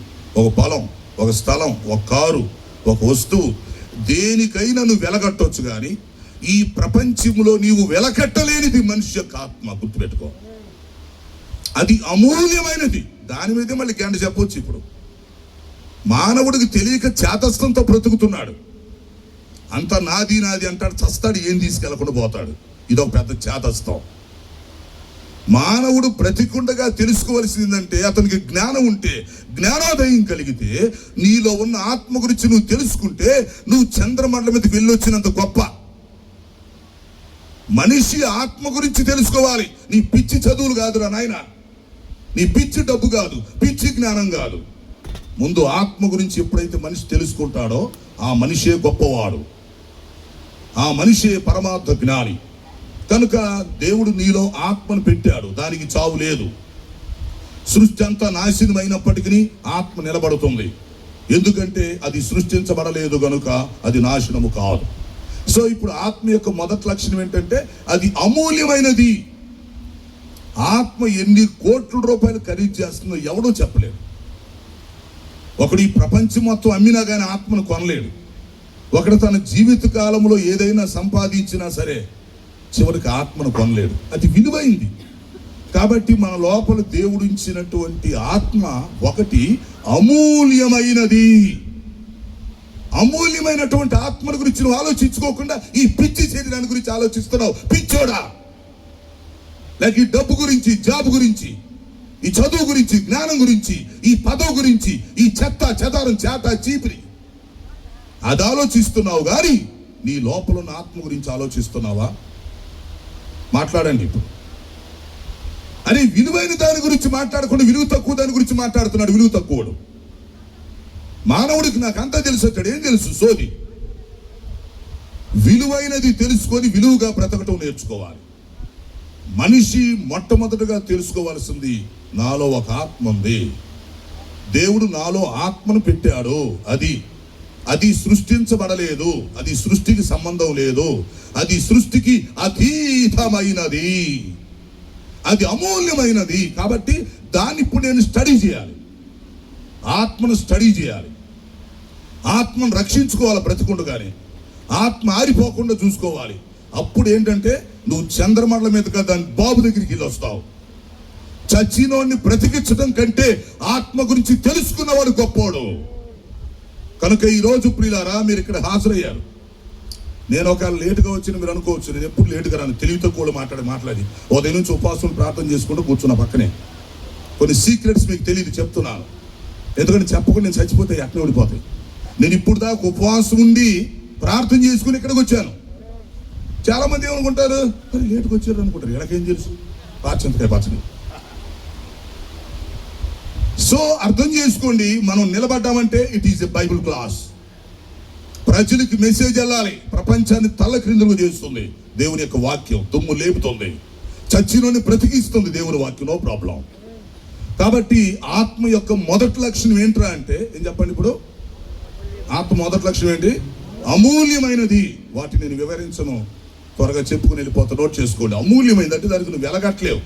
ఒక పొలం, ఒక స్థలం, ఒక కారు, ఒక వస్తువు, దేనికైనా నువ్వు వెలగట్టవచ్చు. కానీ ఈ ప్రపంచంలో నీవు వెలకట్టలేనిది మనిషి యొక్క ఆత్మ. గుర్తుపెట్టుకో, అది అమూల్యమైనది. దాని మీదే మళ్ళీ గంట చెప్పవచ్చు. ఇప్పుడు మానవుడికి తెలియక చేతస్థంతో బ్రతుకుతున్నాడు. అంత నాది నాది అంటాడు, చస్తాడు, ఏం తీసుకెళ్లకుండా పోతాడు. ఇదొక పెద్ద చేతస్థం. మానవుడు బ్రతికుండగా తెలుసుకోవాల్సిందంటే, అతనికి జ్ఞానం ఉంటే, జ్ఞానోదయం కలిగితే, నీలో ఉన్న ఆత్మ గురించి నువ్వు తెలుసుకుంటే, నువ్వు చంద్రమండలం మీదకి వెళ్ళొచ్చినంత గొప్ప. మనిషి ఆత్మ గురించి తెలుసుకోవాలి. నీ పిచ్చి చదువులు కాదురా నాయన, నీ పిచ్చి డబ్బు కాదు, పిచ్చి జ్ఞానం కాదు. ముందు ఆత్మ గురించి ఎప్పుడైతే మనిషి తెలుసుకుంటాడో, ఆ మనిషే గొప్పవాడు, ఆ మనిషే పరమార్థ జ్ఞాని. కనుక దేవుడు నీలో ఆత్మను పెట్టాడు, దానికి చావు లేదు. సృష్టి అంతా నాశనమైనప్పటికీ ఆత్మ నిలబడుతుంది. ఎందుకంటే అది సృష్టించబడలేదు గనుక అది నాశనము కాదు. సో ఇప్పుడు ఆత్మ యొక్క మొదటి లక్షణం ఏంటంటే అది అమూల్యమైనది. ఆత్మ ఎన్ని కోట్ల రూపాయలు ఖరీదు చేస్తుందో ఎవడో చెప్పలేడు. ఒకడు ఈ ప్రపంచం మొత్తం అమ్మినా కానీ ఆత్మను కొనలేడు. ఒకడు తన జీవిత కాలంలో ఏదైనా సంపాదించినా సరే చివరికి ఆత్మను కొనలేడు. అది విలువైంది. కాబట్టి మన లోపల దేవుడించినటువంటి ఆత్మ ఒకటి అమూల్యమైనది. అమూల్యమైనటువంటి ఆత్మను గురించి నువ్వు ఆలోచించుకోకుండా ఈ పిచ్చి శరీరాన్ని గురించి ఆలోచిస్తున్నావు. పిచ్చోడా! లేక ఈ డబ్బు గురించి, జాబ్ గురించి, ఈ చదువు గురించి, జ్ఞానం గురించి, ఈ పదవి గురించి, ఈ చెత్త చెదారం చేత చీపిరి అది ఆలోచిస్తున్నావు కానీ నీ లోపల ఉన్న ఆత్మ గురించి ఆలోచిస్తున్నావా? మాట్లాడండి ఇప్పుడు. అరే విలువైన దాని గురించి మాట్లాడకుండా విలువ తక్కువ దాని గురించి మాట్లాడుతున్నాడు. విలువ తక్కువడు మానవుడికి నాకు అంతా తెలుసు అంటాడు. ఏం తెలుసు? సోది. విలువైనది తెలుసుకొని విలువగా బ్రతకటం నేర్చుకోవాలి. మనిషి మొట్టమొదటిగా తెలుసుకోవాల్సింది నాలో ఒక ఆత్మ ఉంది. దేవుడు నాలో ఆత్మను పెట్టాడు. అది సృష్టించబడలేదు. అది సృష్టికి సంబంధం లేదు. అది సృష్టికి అతీతమైనది. అది అమూల్యమైనది. కాబట్టి దాన్ని ఇప్పుడు నేను స్టడీ చేయాలి. ఆత్మను స్టడీ చేయాలి. ఆత్మను రక్షించుకోవాలి. బ్రతికుండగానే ఆత్మ ఆరిపోకుండా చూసుకోవాలి. అప్పుడు ఏంటంటే నువ్వు చంద్రమండలం మీదగా దాని బాబు దగ్గరికి వెళ్ళి వస్తావు. చచ్చినోడిని బ్రతికించడం కంటే ఆత్మ గురించి తెలుసుకున్నవాడు గొప్పోడు. కనుక ఈరోజు ప్రియులారా మీరు ఇక్కడ హాజరయ్యారు. నేను ఒకవేళ లేటుగా వచ్చిన మీరు అనుకోవచ్చు, నేను ఎప్పుడు లేటుగా రాను, తెలివితో కూడా మాట్లాడి ఉదయం నుంచి ఉపవాసం ప్రార్థన చేసుకుంటూ కూర్చున్న పక్కనే. కొన్ని సీక్రెట్స్ మీకు తెలియదు, చెప్తున్నాను. ఎందుకంటే చెప్పకుండా నేను చచ్చిపోతే ఎక్కడ ఓడిపోతాయి. నేను ఇప్పుడు దాకా ఉపవాసం ఉండి ప్రార్థన చేసుకుని ఇక్కడికి వచ్చాను. చాలా మంది ఏమనుకుంటారు, మరి లేటుగా వచ్చారు అనుకుంటారు. ఎలాకేం తెలుసు? పాచంతకాయ పచ్చడి. సో అర్థం చేసుకోండి, మనం నిలబడ్డామంటే it is a Bible class. ప్రజలకి మెసేజ్ వెళ్ళాలి. ప్రపంచాన్ని తల్ల క్రిందులుగా చేస్తుంది దేవుని యొక్క వాక్యం. దుమ్ము లేపుతుంది, చచ్చినోని బ్రతికిస్తుంది దేవుని వాక్యం. No problem. కాబట్టి ఆత్మ యొక్క మొదటి లక్షణం ఏంట్రా అంటే ఏం చెప్పండి ఇప్పుడు? ఆత్మ మొదటి లక్షణం ఏంటి? అమూల్యమైనది. వాటిని నేను వివరించను, త్వరగా చెప్పుకుని వెళ్ళిపోతా. నోట్ చేసుకోండి. అమూల్యమైనది అంటే దానికి నువ్వు వెలగట్లేవు.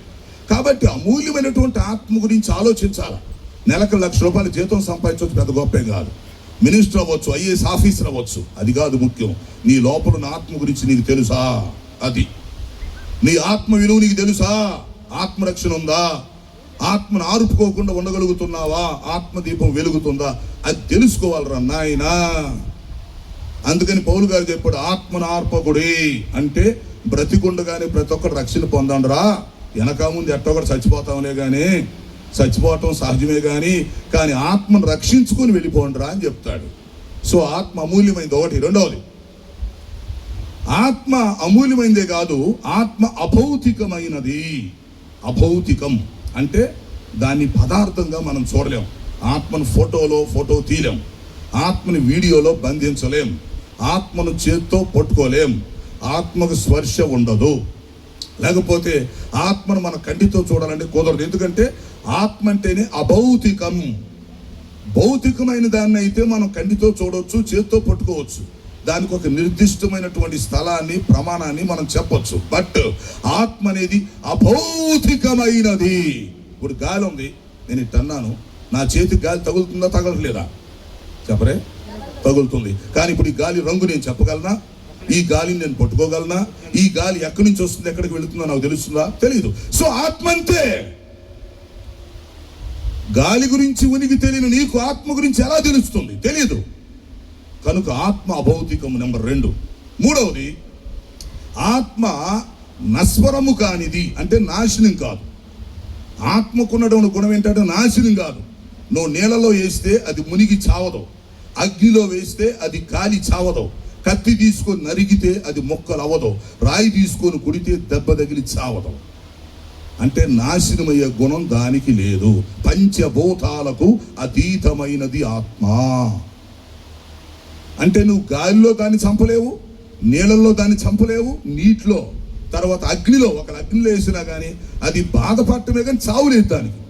కాబట్టి అమూల్యమైనటువంటి ఆత్మ గురించి ఆలోచించాలి. నెలకు ₹1,00,000 జీతం సంపాదించవచ్చు, పెద్ద గొప్పే కాదు. మినిస్టర్ అవ్వచ్చు, ఐఏఎస్ ఆఫీసర్ అవ్వచ్చు, అది కాదు ముఖ్యం. నీ లోపల ఉన్న ఆత్మ గురించి నీకు తెలుసా? అది నీ ఆత్మ విలువ నీకు తెలుసా? ఆత్మరక్షణ ఉందా? ఆత్మను ఆరుపుకోకుండా ఉండగలుగుతున్నావా? ఆత్మదీపం వెలుగుతుందా? అది తెలుసుకోవాలరా నాయనా. అందుకని పౌలు గారు చెప్పాడు, ఆత్మను ఆర్పకుడి అంటే బ్రతికుండగానే ప్రతి ఒక్కరు రక్షణ పొందండిరా. వెనక ముందు ఎట్టొకటి చచ్చిపోతాంలే కానీ, చచ్చిపోవటం సహజమే కానీ ఆత్మను రక్షించుకొని వెళ్ళిపోండిరా అని చెప్తాడు. సో ఆత్మ అమూల్యమైంది ఒకటి. రెండవది, ఆత్మ అమూల్యమైందే కాదు, ఆత్మ అభౌతికమైనది. అభౌతికం అంటే దాన్ని పదార్థంగా మనం చూడలేం. ఆత్మను ఫోటో తీయలేం. ఆత్మని వీడియోలో బంధించలేం. ఆత్మను చేత్తో పట్టుకోలేం. ఆత్మకు స్పర్శ ఉండదు. లేకపోతే ఆత్మను మన కంటితో చూడాలంటే కుదరదు. ఎందుకంటే ఆత్మ అంటేనే అభౌతికం. భౌతికమైన దాన్ని అయితే మనం కంటితో చూడవచ్చు, చేత్తో పట్టుకోవచ్చు. దానికి ఒక నిర్దిష్టమైనటువంటి స్థలాన్ని, ప్రమాణాన్ని మనం చెప్పొచ్చు. బట్ ఆత్మ అనేది అభౌతికమైనది. ఇప్పుడు గాలి ఉంది, నేను ఇట్టు అన్నాను, నా చేతికి గాలి తగులుతుందా తగలట్లేదా? చెప్పరే, తగులుతుంది. కానీ ఇప్పుడు ఈ గాలి రంగు నేను చెప్పగలనా? ఈ గాలిని నేను పట్టుకోగలనా? ఈ గాలి ఎక్కడి నుంచి వస్తుంది, ఎక్కడికి వెళుతుందో నాకు తెలుస్తుందా? తెలియదు. సో ఆత్మ అంతే. గాలి గురించి ఉనికి తెలియని నీకు ఆత్మ గురించి ఎలా తెలుస్తుంది? తెలియదు. కనుక ఆత్మ అభౌతికము. నెంబర్ 2. మూడవది, ఆత్మ నశ్వరము కానిది అంటే నాశనం కాదు. ఆత్మకున్నటువంటి గుణం ఏంటంటే నాశనం కాదు. నువ్వు నీళ్ళలో వేస్తే అది మునిగి చావదు. అగ్నిలో వేస్తే అది కాలి చావదు. కత్తి తీసుకొని నరిగితే అది మొక్కలు అవ్వదు. రాయి తీసుకొని కుడితే దెబ్బ తగిలి చావదు. అంటే నాశనమయ్యే గుణం దానికి లేదు. పంచభూతాలకు అతీతమైనది ఆత్మ. అంటే నువ్వు గాలిలో దాన్ని చంపలేవు, నీళ్ళల్లో దాన్ని చంపలేవు, నీటిలో, తర్వాత అగ్నిలో, ఒక అగ్నిలో వేసినా కానీ అది బాధపడటమే కానీ చావులేదు దానికి.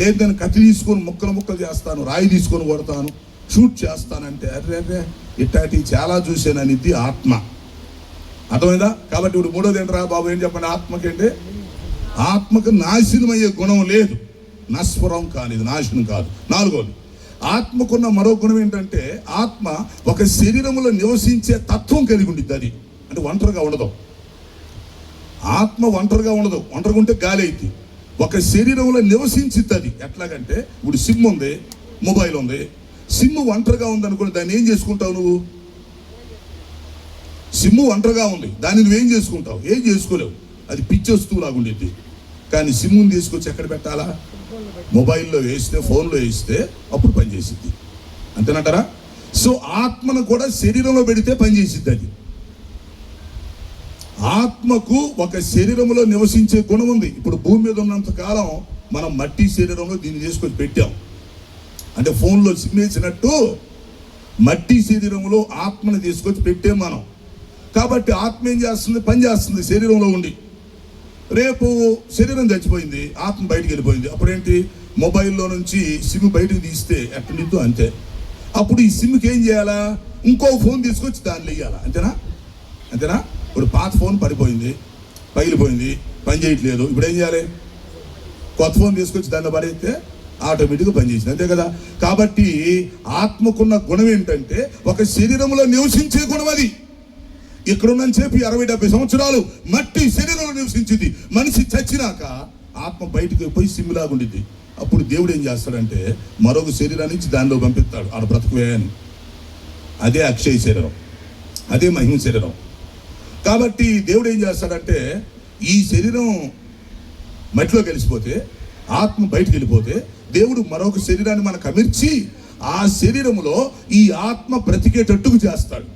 లేదు నేను కత్తి తీసుకొని ముక్కలు చేస్తాను, రాయి తీసుకొని కొడతాను, షూట్ చేస్తానంటే అరే ఇట్లాంటివి చాలా చూసాను. ఇది ఆత్మ. అర్థమైందా? కాబట్టి ఇప్పుడు మూడోది ఏంట్రా బాబు, ఏం చెప్పండి? ఆత్మకంటే ఆత్మకు నాశనం అయ్యే గుణం లేదు, నశ్వరం కానిది, నాశనం కాదు. నాలుగోది, ఆత్మకున్న మరో గుణం ఏంటంటే ఆత్మ ఒక శరీరంలో నివసించే తత్వం కలిగి ఉండిద్ది. అది అంటే ఒంటరిగా ఉండదు. ఆత్మ ఒంటరిగా ఉండదు. ఒంటరిగా ఉంటే గాలి అయింది. ఒక శరీరంలో నివసించిద్ది. అది ఎట్లాగంటే ఇప్పుడు సిమ్ ఉంది, మొబైల్ ఉంది. సిమ్ ఒంటరిగా ఉంది అనుకుని దాన్ని ఏం చేసుకుంటావు నువ్వు? సిమ్ ఒంటరిగా ఉంది, దాన్ని నువ్వేం చేసుకుంటావు? ఏం చేసుకోలేవు. అది పిచ్చి వస్తువులాగా ఉండేది. కానీ సిమ్ముని తీసుకొచ్చి ఎక్కడ పెట్టాలా? మొబైల్లో వేస్తే, ఫోన్లో వేస్తే అప్పుడు పనిచేసిద్ది. అంతేనంటారా? సో ఆత్మను కూడా శరీరంలో పెడితే పనిచేసిద్ది. అది ఆత్మకు ఒక శరీరంలో నివసించే గుణం ఉంది. ఇప్పుడు భూమి మీద ఉన్నంత కాలం మనం మట్టి శరీరంలో దీన్ని తీసుకొచ్చి పెట్టాం. అంటే ఫోన్లో సిమ్ వేసినట్టు మట్టి శరీరంలో ఆత్మను తీసుకొచ్చి పెట్టాం మనం. కాబట్టి ఆత్మ ఏం చేస్తుంది? పని చేస్తుంది శరీరంలో ఉండి. రేపు శరీరం చచ్చిపోయింది, ఆత్మ బయటికి వెళ్ళిపోయింది. అప్పుడేంటి? మొబైల్లో నుంచి సిమ్ బయటకు తీస్తే ఎట్టుండిద్దో అంతే. అప్పుడు ఈ సిమ్కి ఏం చేయాలా? ఇంకో ఫోన్ తీసుకొచ్చి దాన్ని వెయ్యాలా. అంతేనా? ఇప్పుడు పాత ఫోన్ పడిపోయింది, పగిలిపోయింది, పని చేయట్లేదు. ఇప్పుడు ఏం చేయాలి? కొత్త ఫోన్ తీసుకొచ్చి దాన్ని పడేస్తే ఆటోమేటిక్గా పనిచేసింది. అంతే కదా? కాబట్టి ఆత్మకున్న గుణం ఏంటంటే ఒక శరీరంలో నివసించే గుణం. అది ఇక్కడున్న చెప్పి 60-70 సంవత్సరాలు మట్టి శరీరంలో నివసించింది. మనిషి చచ్చినాక ఆత్మ బయటకు పోయి సిమ్మిలాగా ఉండిద్ది. అప్పుడు దేవుడు ఏం చేస్తాడంటే మరొక శరీరాన్ని ఇచ్చి దానిలో పంపిస్తాడు, ఆడ బ్రతుకువే అని. అదే అక్షయ శరీరం, అదే మహిమ శరీరం. కాబట్టి దేవుడు ఏం చేస్తాడంటే ఈ శరీరం మట్టిలో కలిసిపోతే, ఆత్మ బయటకు వెళ్ళిపోతే దేవుడు మరొక శరీరాన్ని మనకు అమర్చి ఆ శరీరంలో ఈ ఆత్మ బ్రతికేటట్టుకు చేస్తాడు.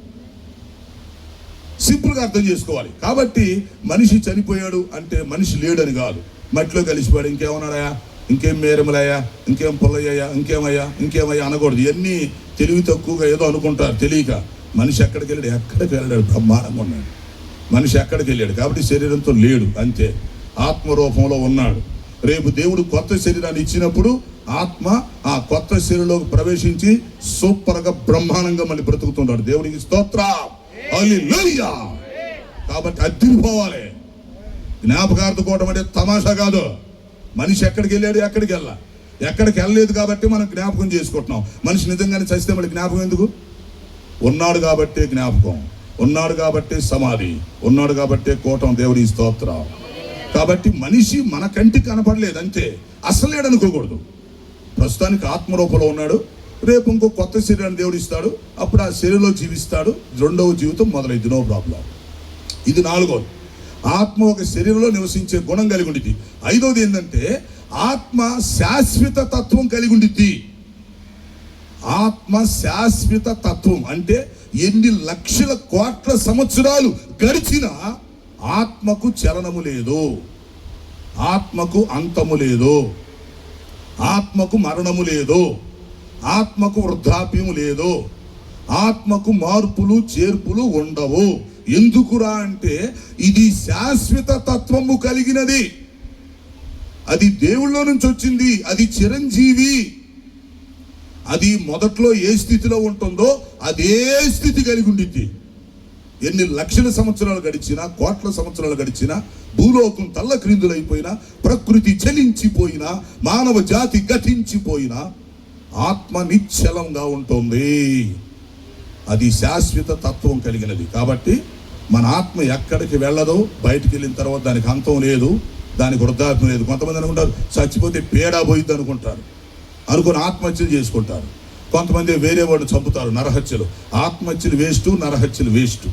సింపుల్గా అర్థం చేసుకోవాలి. కాబట్టి మనిషి చనిపోయాడు అంటే మనిషి లేడని కాదు. మట్టిలో కలిసిపోయాడు, ఇంకేమన్నాడయా, ఇంకేం మేరములయ్యా, ఇంకేం పొల్లయ్యా, ఇంకేమయ్యా అనకూడదు. ఇవన్నీ తెలివి తక్కువగా ఏదో అనుకుంటారు తెలియక. మనిషి ఎక్కడికి వెళ్ళాడు? బ్రహ్మాండంగా ఉన్నాడు. మనిషి ఎక్కడికి వెళ్ళాడు? కాబట్టి శరీరంతో లేడు, అంతే. ఆత్మ రూపంలో ఉన్నాడు. రేపు దేవుడు కొత్త శరీరాన్ని ఇచ్చినప్పుడు ఆత్మ ఆ కొత్త శరీరంలోకి ప్రవేశించి సూపర్గా బ్రహ్మాండంగా మళ్ళీ బ్రతుకుతున్నాడు. దేవుడికి స్తోత్రం, హల్లెలూయా. కాబట్టి అద్దిరిపోవాలి. జ్ఞాపకార్థకోవడం అంటే తమాషా కాదు. మనిషి ఎక్కడికి వెళ్ళాడు? ఎక్కడికి వెళ్ళలేదు కాబట్టి మనం జ్ఞాపకం చేసుకుంటున్నాం. మనిషి నిజంగానే చస్తే మళ్ళీ జ్ఞాపకం ఎందుకు? ఉన్నాడు కాబట్టే జ్ఞాపకం, ఉన్నాడు కాబట్టే సమాధి, ఉన్నాడు కాబట్టే కూటం. దేవుడి స్తోత్రం. కాబట్టి మనిషి మన కంటికి కనపడలేదు అంతే, అసలు లేడనుకోకూడదు. ప్రస్తుతానికి ఆత్మరూపంలో ఉన్నాడు. రేపు ఇంకో కొత్త శరీరాన్ని దేవుడు ఇస్తాడు, అప్పుడు ఆ శరీరంలో జీవిస్తాడు. రెండవ జీవితం మొదలైంది, నో ప్రాబ్లం. ఇది నాలుగోది. ఆత్మ ఒక శరీరంలో నివసించే గుణం కలిగి ఉండిద్ది. ఐదోది ఏంటంటే ఆత్మ శాశ్వత తత్వం కలిగి ఉండిద్ది. ఆత్మ శాశ్వత తత్వం అంటే ఎన్ని లక్షల కోట్ల సంవత్సరాలు గడిచినా ఆత్మకు చలనము లేదు, ఆత్మకు అంతము లేదు, ఆత్మకు మరణము లేదు, ఆత్మకు వృద్ధాప్యము లేదు, ఆత్మకు మార్పులు చేర్పులు ఉండవు. ఎందుకురా అంటే ఇది శాశ్వత తత్వము కలిగినది. అది దేవుళ్ళో నుంచి వచ్చింది, అది చిరంజీవి. అది మొదట్లో ఏ స్థితిలో ఉంటుందో అదే స్థితి కలిగి ఉండిద్ది. ఎన్ని లక్షల సంవత్సరాలు గడిచినా, కోట్ల సంవత్సరాలు గడిచినా, భూలోకం తల్ల క్రిందులైపోయినా, ప్రకృతి చలించిపోయినా, మానవ జాతి గతించిపోయినా ఆత్మ నిశ్చలంగా ఉంటుంది. అది శాశ్వత తత్వం కలిగినది. కాబట్టి మన ఆత్మ ఎక్కడికి వెళ్ళదో, బయటికి వెళ్ళిన తర్వాత దానికి అంతం లేదు, దానికి వృద్ధాత్మ లేదు. కొంతమంది అనుకుంటారు చచ్చిపోతే పేడా పోయిద్ది అనుకుంటారు, అనుకుని ఆత్మహత్యలు చేసుకుంటారు. కొంతమంది వేరే వాడిని చంపుతారు, నరహత్యలు. ఆత్మహత్యలు వేస్ట్, నరహత్యలు వేస్ట్.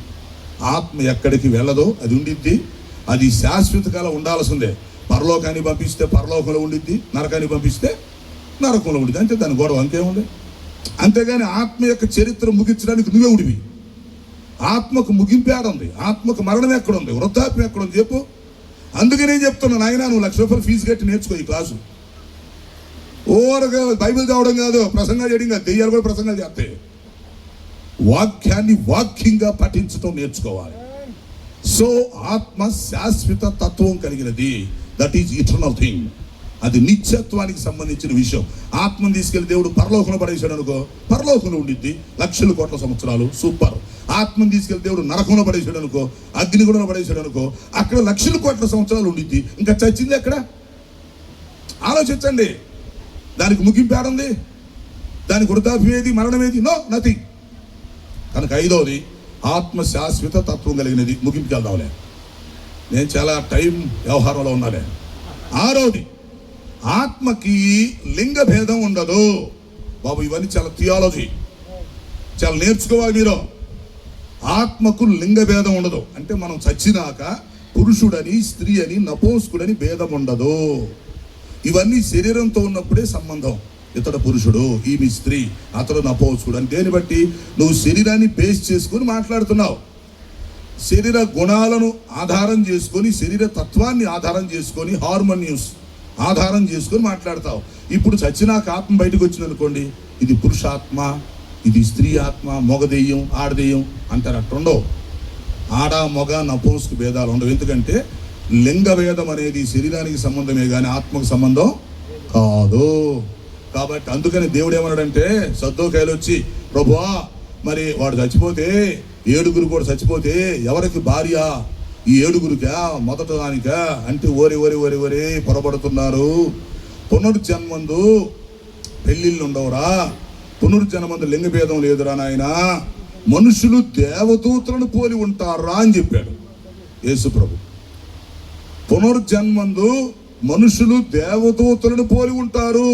ఆత్మ ఎక్కడికి వెళ్ళదో అది ఉండిద్ది. అది శాశ్వత కాలం ఉండాల్సిందే. పరలోకాన్ని పంపిస్తే పరలోకంలో ఉండిద్ది, నరకాన్ని పంపిస్తే నరకంలో ఉండిద్ది, అంతే. దాని గొడవ అంకేముంది. అంతేగాని ఆత్మ యొక్క చరిత్ర ముగించడానికి నువ్వే ఉడివి. ఆత్మకు ముగింపు ఏడుంది? ఆత్మకు మరణం ఎక్కడుంది? వృద్ధాప్యం ఎక్కడుంది చెప్పు. అందుకే నేను చెప్తున్నాను, నాయన నువ్వు ₹1,00,000 ఫీజు కట్టి నేర్చుకో ఈ క్లాసు. ఓరగా బైబిల్ చదవడం కాదు, ప్రసంగాలు చేయడం కాదు. దెయ్యాలు కూడా ప్రసంగాలు చేస్తాయి. వాక్యాన్ని వాక్యంగా పఠించడం నేర్చుకోవాలి. సో ఆత్మ శాశ్వత తత్వం కలిగినది. That is eternal thing. అది నిత్యత్వానికి సంబంధించిన విషయం. ఆత్మను తీసుకెళ్లి దేవుడు పరలోకంలో పడేసాడు అనుకో, పరలోకంలో ఉండిద్ది లక్షల కోట్ల సంవత్సరాలు, సూపర్. ఆత్మను తీసుకెళ్లి దేవుడు నరకంలో పడేసాడు అనుకో, అగ్నిగుణంలో పడేసాడు అనుకో, అక్కడ లక్షల కోట్ల సంవత్సరాలు ఉండిద్ది. ఇంకా చచ్చింది ఎక్కడ? ఆలోచించండి. దానికి ముగింపు ఏడుంది? దానికి వృద్ధాప్యం ఏది? మరణం ఏది? No, nothing. కనుక 5వది ఆత్మ శాశ్వత తత్వం కలిగినది. ముగింపుకి వెళ్దాంలే, నేను చాలా టైం వ్యవహారంలో ఉన్నాలే. 6వది ఆత్మకి లింగ భేదం ఉండదు. బాబు ఇవన్నీ చాలా థియాలజీ, చాలా నేర్చుకోవాలి మీరు. ఆత్మకు లింగ భేదం ఉండదు అంటే మనం చచ్చినాక పురుషుడని స్త్రీ అని నపుంసకుడని భేదం ఉండదు. ఇవన్నీ శరీరంతో ఉన్నప్పుడే సంబంధం. ఇతడు పురుషుడు, ఈమె స్త్రీ, అతడు నపుంసకుడు అని దేని బట్టి నువ్వు శరీరాన్ని బేస్ చేసుకొని మాట్లాడుతున్నావు. శరీర గుణాలను ఆధారం చేసుకొని, శరీర తత్వాన్ని ఆధారం చేసుకొని, హార్మోనియస్ ఆధారం చేసుకొని మాట్లాడతావు. ఇప్పుడు చచ్చినాక ఆత్మ బయటకు వచ్చింది అనుకోండి, ఇది పురుషాత్మ, ఇది స్త్రీ ఆత్మ, మగ దెయ్యం, ఆడదెయ్యం అంటారు. అట్టుండవు. ఆడ మగ నపుంసకు భేదాలు ఉండవు. ఎందుకంటే లింగ భేదం అనేది శరీరానికి సంబంధమే కానీ ఆత్మకు సంబంధం కాదు. కాబట్టి అందుకని దేవుడు ఏమన్నాడంటే, సద్దోకాయలు వచ్చి, ప్రభువా మరి వాడు చచ్చిపోతే 7 కూడా చచ్చిపోతే ఎవరికి భార్య? ఈ 7కా మొదట దానికా అంటే ఓరి ఓరి ఓరి ఓరి పొరపడుతున్నారు. పునర్జన్మందు పెళ్ళిళ్ళు ఉండవురా, పునర్జన్మందు లింగభేదం లేదురా నాయన, మనుషులు దేవదూతలను పోలి ఉంటారా అని చెప్పాడు యేసు ప్రభు. పునర్జన్మందు మనుషులు దేవదూతలను పోలి ఉంటారు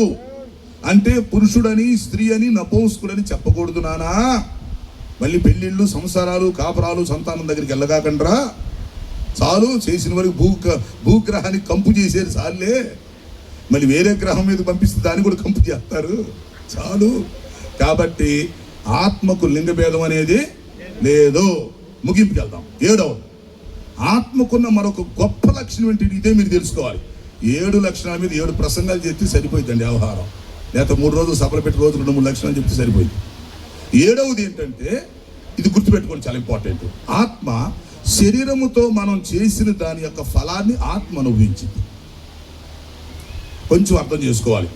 అంటే పురుషుడని స్త్రీ అని నపుంసకుడని చెప్పకూడదు నానా. మళ్ళీ పెళ్ళిళ్ళు, సంసారాలు, కాపురాలు, సంతానం దగ్గరికి వెళ్ళగాకండ్రా. చాలు, చేసిన వరకు భూగ్రహానికి కంపు చేసేది చాలే. మళ్ళీ వేరే గ్రహం మీద పంపిస్తే దాన్ని కూడా కంపు చేస్తారు. చాలు. కాబట్టి ఆత్మకు లింగభేదం అనేది లేదు. ముగింపుకి వెళ్దాం. 7వది ఆత్మకున్న మరొక గొప్ప లక్షణం ఏంటి? ఇదే మీరు తెలుసుకోవాలి. 7 లక్షణాల మీద 7 ప్రసంగాలు చెప్తే సరిపోయిందండి వ్యవహారం. లేకపోతే 3 రోజులు సభలు పెట్టి రోజు 2-3 లక్షణాలు చెప్తే సరిపోయింది. 7వది ఏంటంటే, ఇది గుర్తుపెట్టుకోండి, చాలా ఇంపార్టెంట్. ఆత్మ శరీరముతో మనం చేసిన దాని యొక్క ఫలాన్ని ఆత్మ అనుభవించింది. కొంచెం అర్థం చేసుకోవాలి.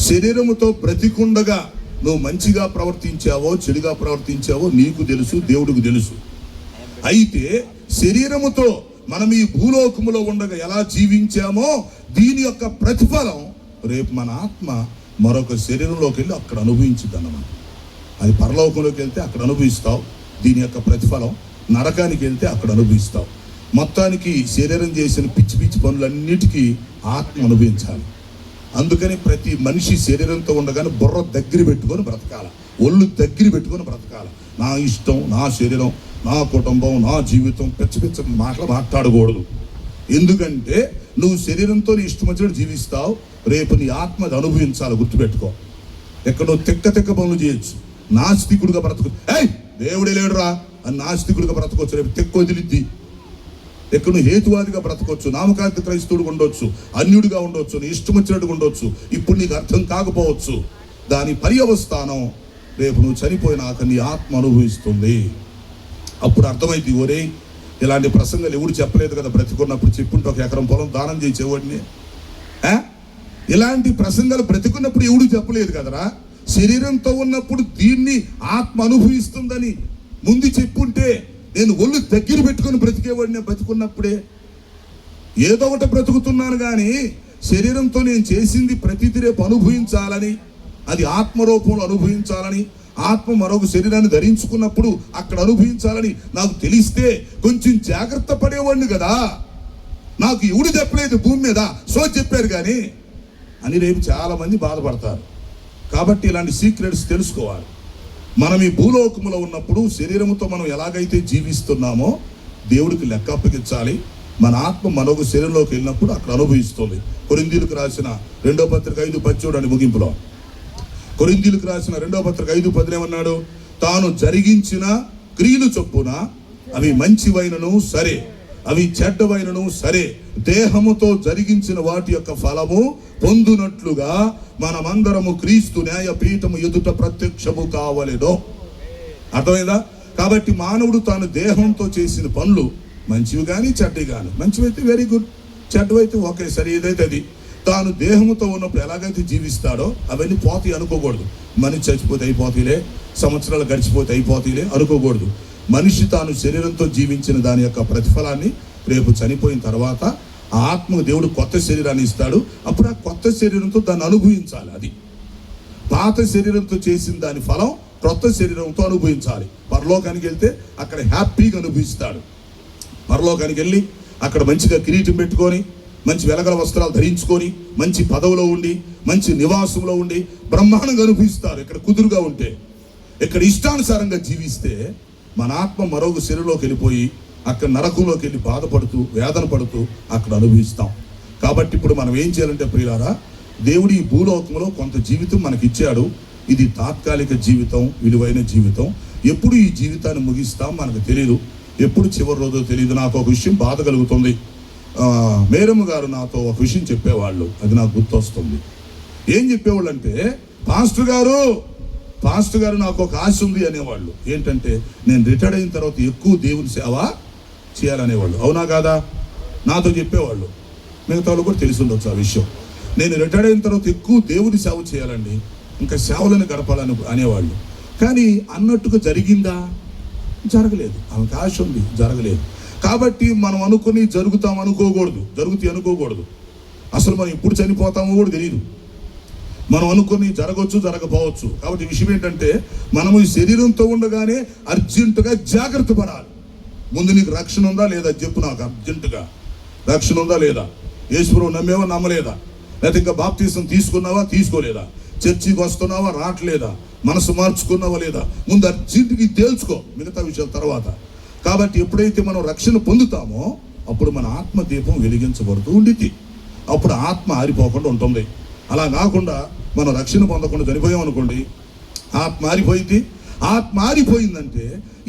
శరీరముతో బ్రతికుండగా నువ్వు మంచిగా ప్రవర్తించావో చెడుగా ప్రవర్తించావో నీకు తెలుసు, దేవుడికి తెలుసు. అయితే శరీరముతో మనం ఈ భూలోకములో ఉండగా ఎలా జీవించామో దీని యొక్క ప్రతిఫలం రేపు మన ఆత్మ మరొక శరీరంలోకి వెళ్ళి అక్కడ అనుభవించింది అన్నమాట. అది పరలోకంలోకి వెళ్తే అక్కడ అనుభవిస్తావు దీని యొక్క ప్రతిఫలం, నరకానికి వెళ్తే అక్కడ అనుభవిస్తావు. మొత్తానికి శరీరం చేసిన పిచ్చి పిచ్చి పనులన్నిటికీ ఆత్మ అనుభవించాలి. అందుకని ప్రతి మనిషి శరీరంతో ఉండగానే బుర్ర దగ్గర పెట్టుకొని బ్రతకాలి, ఒళ్ళు దగ్గర పెట్టుకొని బ్రతకాలి. నా ఇష్టం, నా శరీరం, నా కుటుంబం, నా జీవితం, పిచ్చి పిచ్చి మాటలు మాట్లాడకూడదు. ఎందుకంటే నువ్వు శరీరంతో నీ ఇష్టం వచ్చినట్టు జీవిస్తావు, రేపు నీ ఆత్మది అనుభవించాలి. గుర్తుపెట్టుకో. ఎక్కడో తిక్క పనులు చేయొచ్చు, నాస్తికుడిగా బ్రతకు. దేవుడే లేడురా అని నాస్తికుడిగా బ్రతకొచ్చు, రేపు తిక్క వదిలిద్ది. ఎక్కడ నువ్వు హేతువాదిగా బ్రతకొచ్చు, నామకార్థ క్రైస్తవుడిగా ఉండొచ్చు, అన్యుడిగా ఉండొచ్చు, నీ ఇష్టం వచ్చినట్టుగా ఉండొచ్చు. ఇప్పుడు నీకు అర్థం కాకపోవచ్చు. దాని పర్యవస్థానం రేపు నువ్వు చనిపోయినాక నీ ఆత్మ అనుభవిస్తుంది. అప్పుడు అర్థమైంది, ఒరే ఇలాంటి ప్రసంగాలు ఎవడు చెప్పలేదు కదా, బ్రతికున్నప్పుడు చెప్పుంటే 1 ఎకరం పొలం దానం చేసేవాడిని. ఇలాంటి ప్రసంగాలు బ్రతికున్నప్పుడు ఎవడు చెప్పలేదు కదరా. శరీరంతో ఉన్నప్పుడు దీన్ని ఆత్మ అనుభవిస్తుందని ముందు చెప్పుంటే నేను ఒళ్ళు దగ్గర పెట్టుకొని బ్రతికేవాడిని. బ్రతుకున్నప్పుడే ఏదో ఒకటి బ్రతుకుతున్నాను కానీ శరీరంతో నేను చేసింది ప్రతిదీ రేపు అనుభవించాలని, అది ఆత్మరూపంలో అనుభవించాలని, ఆత్మ మరొక శరీరాన్ని ధరించుకున్నప్పుడు అక్కడ అనుభవించాలని నాకు తెలిస్తే కొంచెం జాగ్రత్త పడేవాడిని కదా. నాకు ఎవడు చెప్పలేదు భూమి మీద, సో చెప్పారు కానీ అని రేపు చాలా మంది బాధపడతారు. కాబట్టి ఇలాంటి సీక్రెట్స్ తెలుసుకోవాలి. మనం ఈ భూలోకములో ఉన్నప్పుడు శరీరముతో మనం ఎలాగైతే జీవిస్తున్నామో దేవుడికి లెక్క అప్పగించాలి. మన ఆత్మ మరొక శరీరంలోకి వెళ్ళినప్పుడు అక్కడ అనుభవిస్తుంది. కొరింథీయులకు రాసిన 2వ పత్రిక 5:10 చూడండి ముగింపులో. కొరింథీయులకు రాసిన 2వ పత్రిక 5:10 ఏమన్నాడు? తాను జరిగించిన క్రియలు చొప్పున అవి మంచివైనను సరే, అవి చెడ్డవైనను సరే, దేహముతో జరిగించిన వాటి యొక్క ఫలము పొందునట్లుగా మనమందరము క్రీస్తు న్యాయపీఠము ఎదుట ప్రత్యక్షము కావలెను. అర్థమైందా? కాబట్టి మానవుడు తాను దేహంతో చేసిన పనులు మంచివి కానీ చెడ్డవి కానీ, మంచివైతే వెరీ గుడ్, చెడ్డవైతే ఓకే సరే, ఏదైతే అది. తాను దేహముతో ఉన్నప్పుడు ఎలాగైతే జీవిస్తాడో అవన్నీ పోతాయి అనుకోకూడదు. మనిషి చచ్చిపోతే అయిపోతాయిలే, సంవత్సరాలు గడిచిపోతే అయిపోతాయిలే అనుకోకూడదు. మనిషి తాను శరీరంతో జీవించిన దాని యొక్క ప్రతిఫలాన్ని రేపు చనిపోయిన తర్వాత ఆ ఆత్మకు దేవుడు కొత్త శరీరాన్ని ఇస్తాడు. అప్పుడు ఆ కొత్త శరీరంతో దాన్ని అనుభవించాలి. అది పాత శరీరంతో చేసిన దాని ఫలం కొత్త శరీరంతో అనుభవించాలి. పరలోకానికి వెళ్తే అక్కడ హ్యాపీగా అనుభవిస్తాడు. పరలోకానికి వెళ్ళి అక్కడ మంచిగా కిరీటం పెట్టుకొని, మంచి వెలగల వస్త్రాలు ధరించుకొని, మంచి పదవిలో ఉండి, మంచి నివాసంలో ఉండి బ్రహ్మాండంగా అనుభవిస్తారు. ఇక్కడ కుదురుగా ఉంటే, ఇక్కడ ఇష్టానుసారంగా జీవిస్తే మన ఆత్మ మరొక శరీరంలోకి వెళ్ళిపోయి అక్కడ నరకంలోకి వెళ్ళి బాధపడుతూ వేదన పడుతూ అక్కడ అనుభవిస్తాం. కాబట్టి ఇప్పుడు మనం ఏం చేయాలంటే ప్రియులారా, దేవుడు ఈ భూలోకంలో కొంత జీవితం మనకి ఇచ్చాడు. ఇది తాత్కాలిక జీవితం, విలువైన జీవితం. ఎప్పుడు ఈ జీవితాన్ని ముగిస్తాం మనకు తెలియదు, ఎప్పుడు చివరి రోజు తెలియదు. నాకు ఒక విషయం బాధ కలుగుతుంది. మేరమ్మ గారు నాతో ఒక విషయం చెప్పేవాళ్ళు, అది నాకు గుర్తొస్తుంది. ఏం చెప్పేవాళ్ళు అంటే, పాస్టర్ గారు నాకు ఒక ఆశ ఉంది అనేవాళ్ళు. ఏంటంటే నేను రిటైర్డ్ అయిన తర్వాత ఎక్కువ దేవుని సేవ చేయాలనేవాళ్ళు. అవునా కాదా? నాతో చెప్పేవాళ్ళు. మిగతా వాళ్ళు కూడా తెలిసి ఉండొచ్చు ఆ విషయం. నేను రిటైర్డ్ అయిన తర్వాత ఎక్కువ దేవుని సేవ చేయాలండి, ఇంకా సేవలను గడపాలని అనేవాళ్ళు. కానీ అన్నట్టుగా జరిగిందా? జరగలేదు. ఆమెకు ఆశ ఉంది, జరగలేదు. కాబట్టి మనం అనుకుని జరుగుతాయి అనుకోకూడదు. అసలు మనం ఎప్పుడు చనిపోతామో కూడా తెలియదు. మనం అనుకుని జరగవచ్చు, జరగపోవచ్చు. కాబట్టి విషయం ఏంటంటే, మనము ఈ శరీరంతో ఉండగానే అర్జెంటుగా జాగ్రత్త పడాలి. ముందు నీకు రక్షణ ఉందా లేదా చెప్పు నాకు. అర్జెంటుగా రక్షణ ఉందా లేదా? యేసుప్రభువు నమ్మేవా, నమ్మలేదా? లేకపోతే ఇంకా బాప్తీసం తీసుకున్నావా, తీసుకోలేదా? చర్చికి వస్తున్నావా, రావట్లేదా? మనసు మార్చుకున్నావా లేదా? ముందు అర్జెంటుగా తేల్చుకో, మిగతా విషయాల తర్వాత. కాబట్టి ఎప్పుడైతే మనం రక్షణ పొందుతామో అప్పుడు మన ఆత్మ దీపం వెలిగించబడుతూ ఉండిద్ది. అప్పుడు ఆత్మ ఆరిపోకుండా ఉంటుంది. అలా కాకుండా మనం రక్షణ పొందకుండా చనిపోయామనుకోండి, ఆత్మ ఆరిపోయింది. ఆత్మ ఆరిపోయిందంటే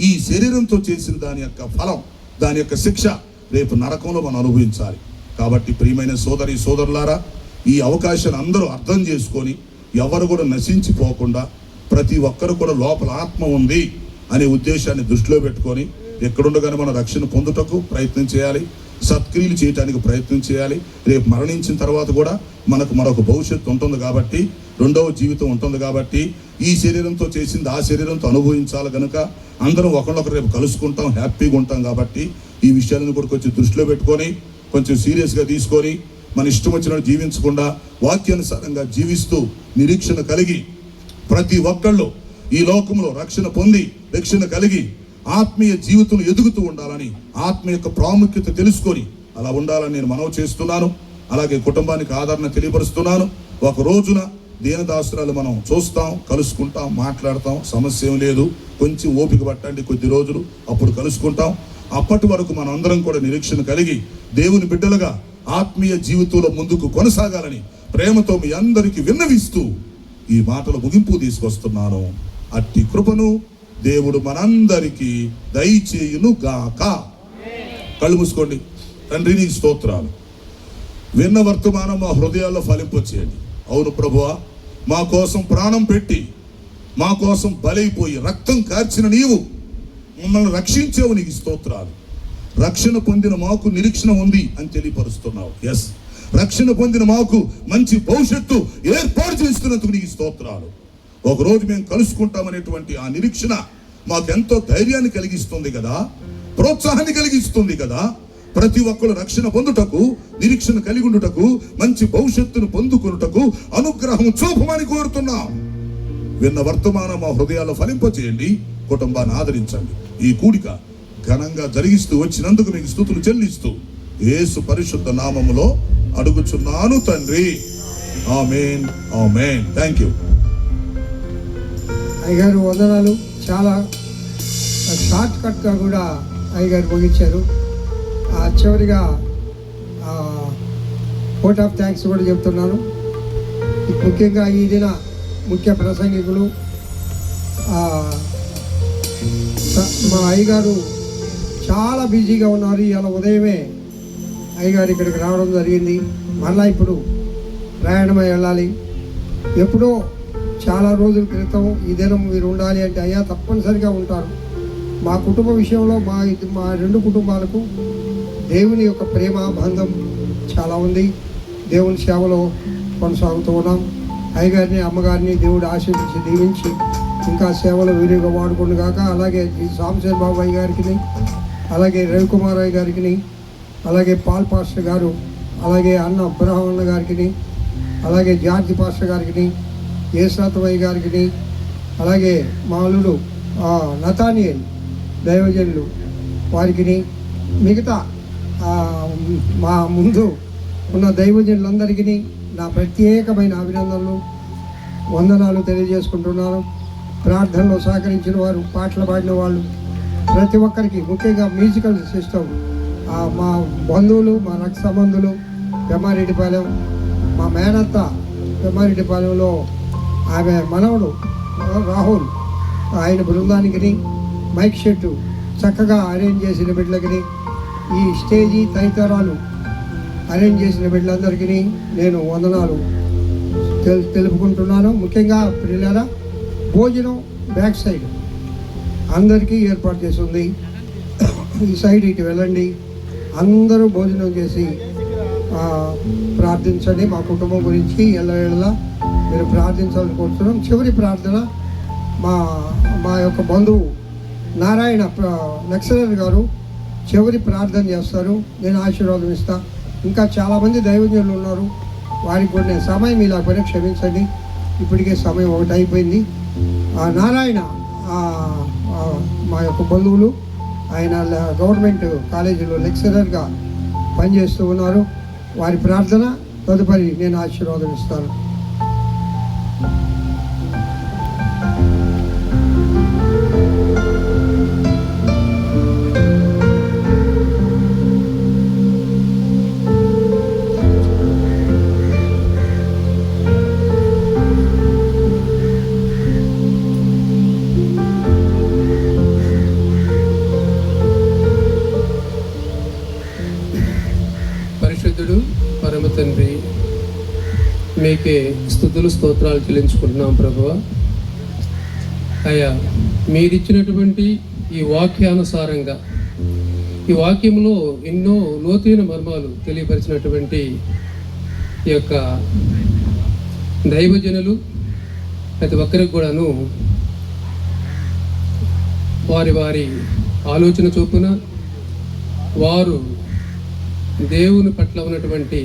ఈ శరీరంతో చేసిన దాని యొక్క ఫలం, దాని యొక్క శిక్ష రేపు నరకంలో మనం అనుభవించాలి. కాబట్టి ప్రియమైన సోదరులారా, ఈ అవకాశాన్ని అందరూ అర్థం చేసుకొని, ఎవరు కూడా నశించిపోకుండా, ప్రతి ఒక్కరు కూడా లోపల ఆత్మ ఉంది అనే ఉద్దేశాన్ని దృష్టిలో పెట్టుకొని ఎక్కడుండగానే మనం రక్షణ పొందుటకు ప్రయత్నం చేయాలి, సత్క్రియలు చేయడానికి ప్రయత్నం చేయాలి. రేపు మరణించిన తర్వాత కూడా మనకు మరొక భవిష్యత్తు ఉంటుంది కాబట్టి, రెండవ జీవితం ఉంటుంది కాబట్టి, ఈ శరీరంతో చేసింది ఆ శరీరంతో అనుభవించాలి కనుక అందరం ఒకళ్ళొకరు రేపు కలుసుకుంటాం, హ్యాపీగా ఉంటాం. కాబట్టి ఈ విషయాలను కూడా కొంచెం దృష్టిలో పెట్టుకొని, కొంచెం సీరియస్గా తీసుకొని, మన ఇష్టం వచ్చినట్టు జీవించకుండా వాక్యానుసారంగా జీవిస్తూ నిరీక్షణ కలిగి ప్రతి ఒక్కళ్ళు ఈ లోకంలో రక్షణ పొంది, రక్షణ కలిగి ఆత్మీయ జీవితం ఎదుగుతూ ఉండాలని, ఆత్మ యొక్క ప్రాముఖ్యత తెలుసుకొని అలా ఉండాలని నేను మనవి చేస్తున్నాను. అలాగే కుటుంబానికి ఆదరణ తెలియపరుస్తున్నాను. ఒక రోజున దీనదాసురాలు మనం చూస్తాం, కలుసుకుంటాం, మాట్లాడతాం, సమస్య ఏం లేదు. కొంచెం ఓపిక పట్టండి, కొద్ది రోజులు, అప్పుడు కలుసుకుంటాం. అప్పటి వరకు మనం అందరం కూడా నిరీక్షణ కలిగి దేవుని బిడ్డలుగా ఆత్మీయ జీవితంలో ముందుకు కొనసాగాలని ప్రేమతో మీ అందరికీ విన్నవిస్తూ ఈ మాటల ముగింపు తీసుకొస్తున్నాను. అట్టి కృపను దేవుడు మనందరికీ దయచేయును గాక. కళ్ళు మూసుకోండి. తండ్రి నీకు స్తోత్రాలు. విన్న వర్తమానం మా హృదయాల్లో ఫలింపచేయండి. అవును ప్రభువా, మా కోసం ప్రాణం పెట్టి, మా కోసం బలైపోయి రక్తం కార్చిన నీవు మమ్మల్ని రక్షించావు, నీకు స్తోత్రాలు. రక్షణ పొందిన మాకు నిరీక్షణ ఉంది అని తెలియపరుస్తున్నావు. ఎస్, రక్షణ పొందిన మాకు మంచి భవిష్యత్తు ఏర్పాటు చేస్తున్నందుకు నీకు స్తోత్రాలు. ఒకరోజు మేము కలుసుకుంటామనేటువంటి ఆ నిరీక్షణ మాకెంతో ధైర్యాన్ని కలిగిస్తుంది కదా, ప్రోత్సాహాన్ని కలిగిస్తుంది కదా. ప్రతి ఒక్కరు రక్షణ పొందుటకు, నిరీక్షణ కలిగి ఉండుటకు, మంచి భవిష్యత్తును పొందుకొనుటకు అనుగ్రహం చూపమని కోరుతున్నాం. విన్న వర్తమానం మా హృదయాల్లో ఫలింపచేయండి, కుటుంబాన్ని ఆదరించండి. ఈ కూడిక ఘనంగా జరిగిస్తూ వచ్చినందుకు మీకు స్తుతులు చెల్లిస్తూ యేసు పరిశుద్ధ నామములో అడుగుచున్నాను తండ్రి. Amen, amen. Thank you. అయ్యగారు వందనాలు. చాలా షార్ట్ కట్గా కూడా అయ్యగారు ముగించారు. చివరిగా కోట్ ఆఫ్ థ్యాంక్స్ కూడా చెప్తున్నాను. ముఖ్యంగా ఈ దిన ముఖ్య ప్రసంగికులు మా అయ్యగారు చాలా బిజీగా ఉన్నారు. ఇలా ఉదయమే అయ్యగారు ఇక్కడికి రావడం జరిగింది. మళ్ళీ ఇప్పుడు ప్రయాణమై వెళ్ళాలి. ఎప్పుడో చాలా రోజుల క్రితం ఈ దినం మీరు ఉండాలి అంటే, అయ్యా తప్పనిసరిగా ఉంటారు. మా కుటుంబ విషయంలో మా రెండు కుటుంబాలకు దేవుని యొక్క ప్రేమ బంధం చాలా ఉంది. దేవుని సేవలో కొనసాగుతూ ఉన్నాం. అయ్యగారిని అమ్మగారిని దేవుడు ఆశీర్వదించి దీవించి ఇంకా సేవలో విరిగా వాడుకుండు కాక, అలాగే సాంసన్ బాబు అయ్య గారికి, అలాగే రవికుమార్ అయ్య గారికి, అలాగే పాల్ పాస్టర్ గారు, అలాగే అన్న అబ్రహ్మణ గారికి, అలాగే జార్జి పాస్టర్ గారికి, ఏసాతమయ్య గారికి, అలాగే మా అల్లుడు నతానియల్ దైవజనులు వారికి, మిగతా మా ముందు ఉన్న దైవజనులందరికీ నా ప్రత్యేకమైన అభినందనలు, వందనాలు తెలియజేసుకుంటున్నాను. ప్రార్థనలో సహకరించిన వారు, పాటలు పాడిన వాళ్ళు, ప్రతి ఒక్కరికి, ముఖ్యంగా మ్యూజికల్ సిస్టమ్ మా బంధువులు, మా రక్త సంబంధులు, పెమ్మారెడ్డిపాలెం, మా మేనత్త పెమ్మారెడ్డిపాలెంలో ఆమె మనవడు రాహుల్, ఆయన బృందానికి, మైక్ షెట్టు చక్కగా అరేంజ్ చేసిన బిడ్డలకి, ఈ స్టేజీ తదితరాలు అరేంజ్ చేసిన బిడ్డలందరికీ నేను వందనాలు తెలుపుకుంటున్నాను. ముఖ్యంగా పిల్లల భోజనం బ్యాక్ సైడ్ అందరికీ ఏర్పాటు చేసి ఉంది. ఈ సైడ్ ఇటు వెళ్ళండి, అందరూ భోజనం చేసి ప్రార్థించండి. మా కుటుంబం గురించి ఎల్ల మీరు ప్రార్థించాలని కోరుతున్నాం. చివరి ప్రార్థన మా యొక్క బంధువు నారాయణ లెక్చరర్ గారు చివరి ప్రార్థన చేస్తారు. నేను ఆశీర్వాదం ఇస్తా. ఇంకా చాలామంది దైవజనులు ఉన్నారు, వారికి కొన్ని సమయం ఇలాగైనా క్షమించండి. ఇప్పటికే సమయం 1 అయిపోయింది. నారాయణ మా యొక్క బంధువులు, ఆయన గవర్నమెంట్ కాలేజీలో లెక్చరర్గా పనిచేస్తూ ఉన్నారు. వారి ప్రార్థన తదుపరి నేను ఆశీర్వాదం ఇస్తాను. పరిశుద్ధుడు పరమ తండ్రి, మీకే స్తుతులు స్తోత్రాలు చెల్లించుకుంటున్నాం ప్రభువా. అయ్యా, మీరిచ్చినటువంటి ఈ వాక్యానుసారంగా, ఈ వాక్యంలో ఎన్నో లోతైన మర్మాలు తెలియపరిచినటువంటి ఈ యొక్క దైవజనులు ప్రతి ఒక్కరికి కూడాను వారి వారి ఆలోచన చొప్పున వారు దేవుని పట్ల ఉన్నటువంటి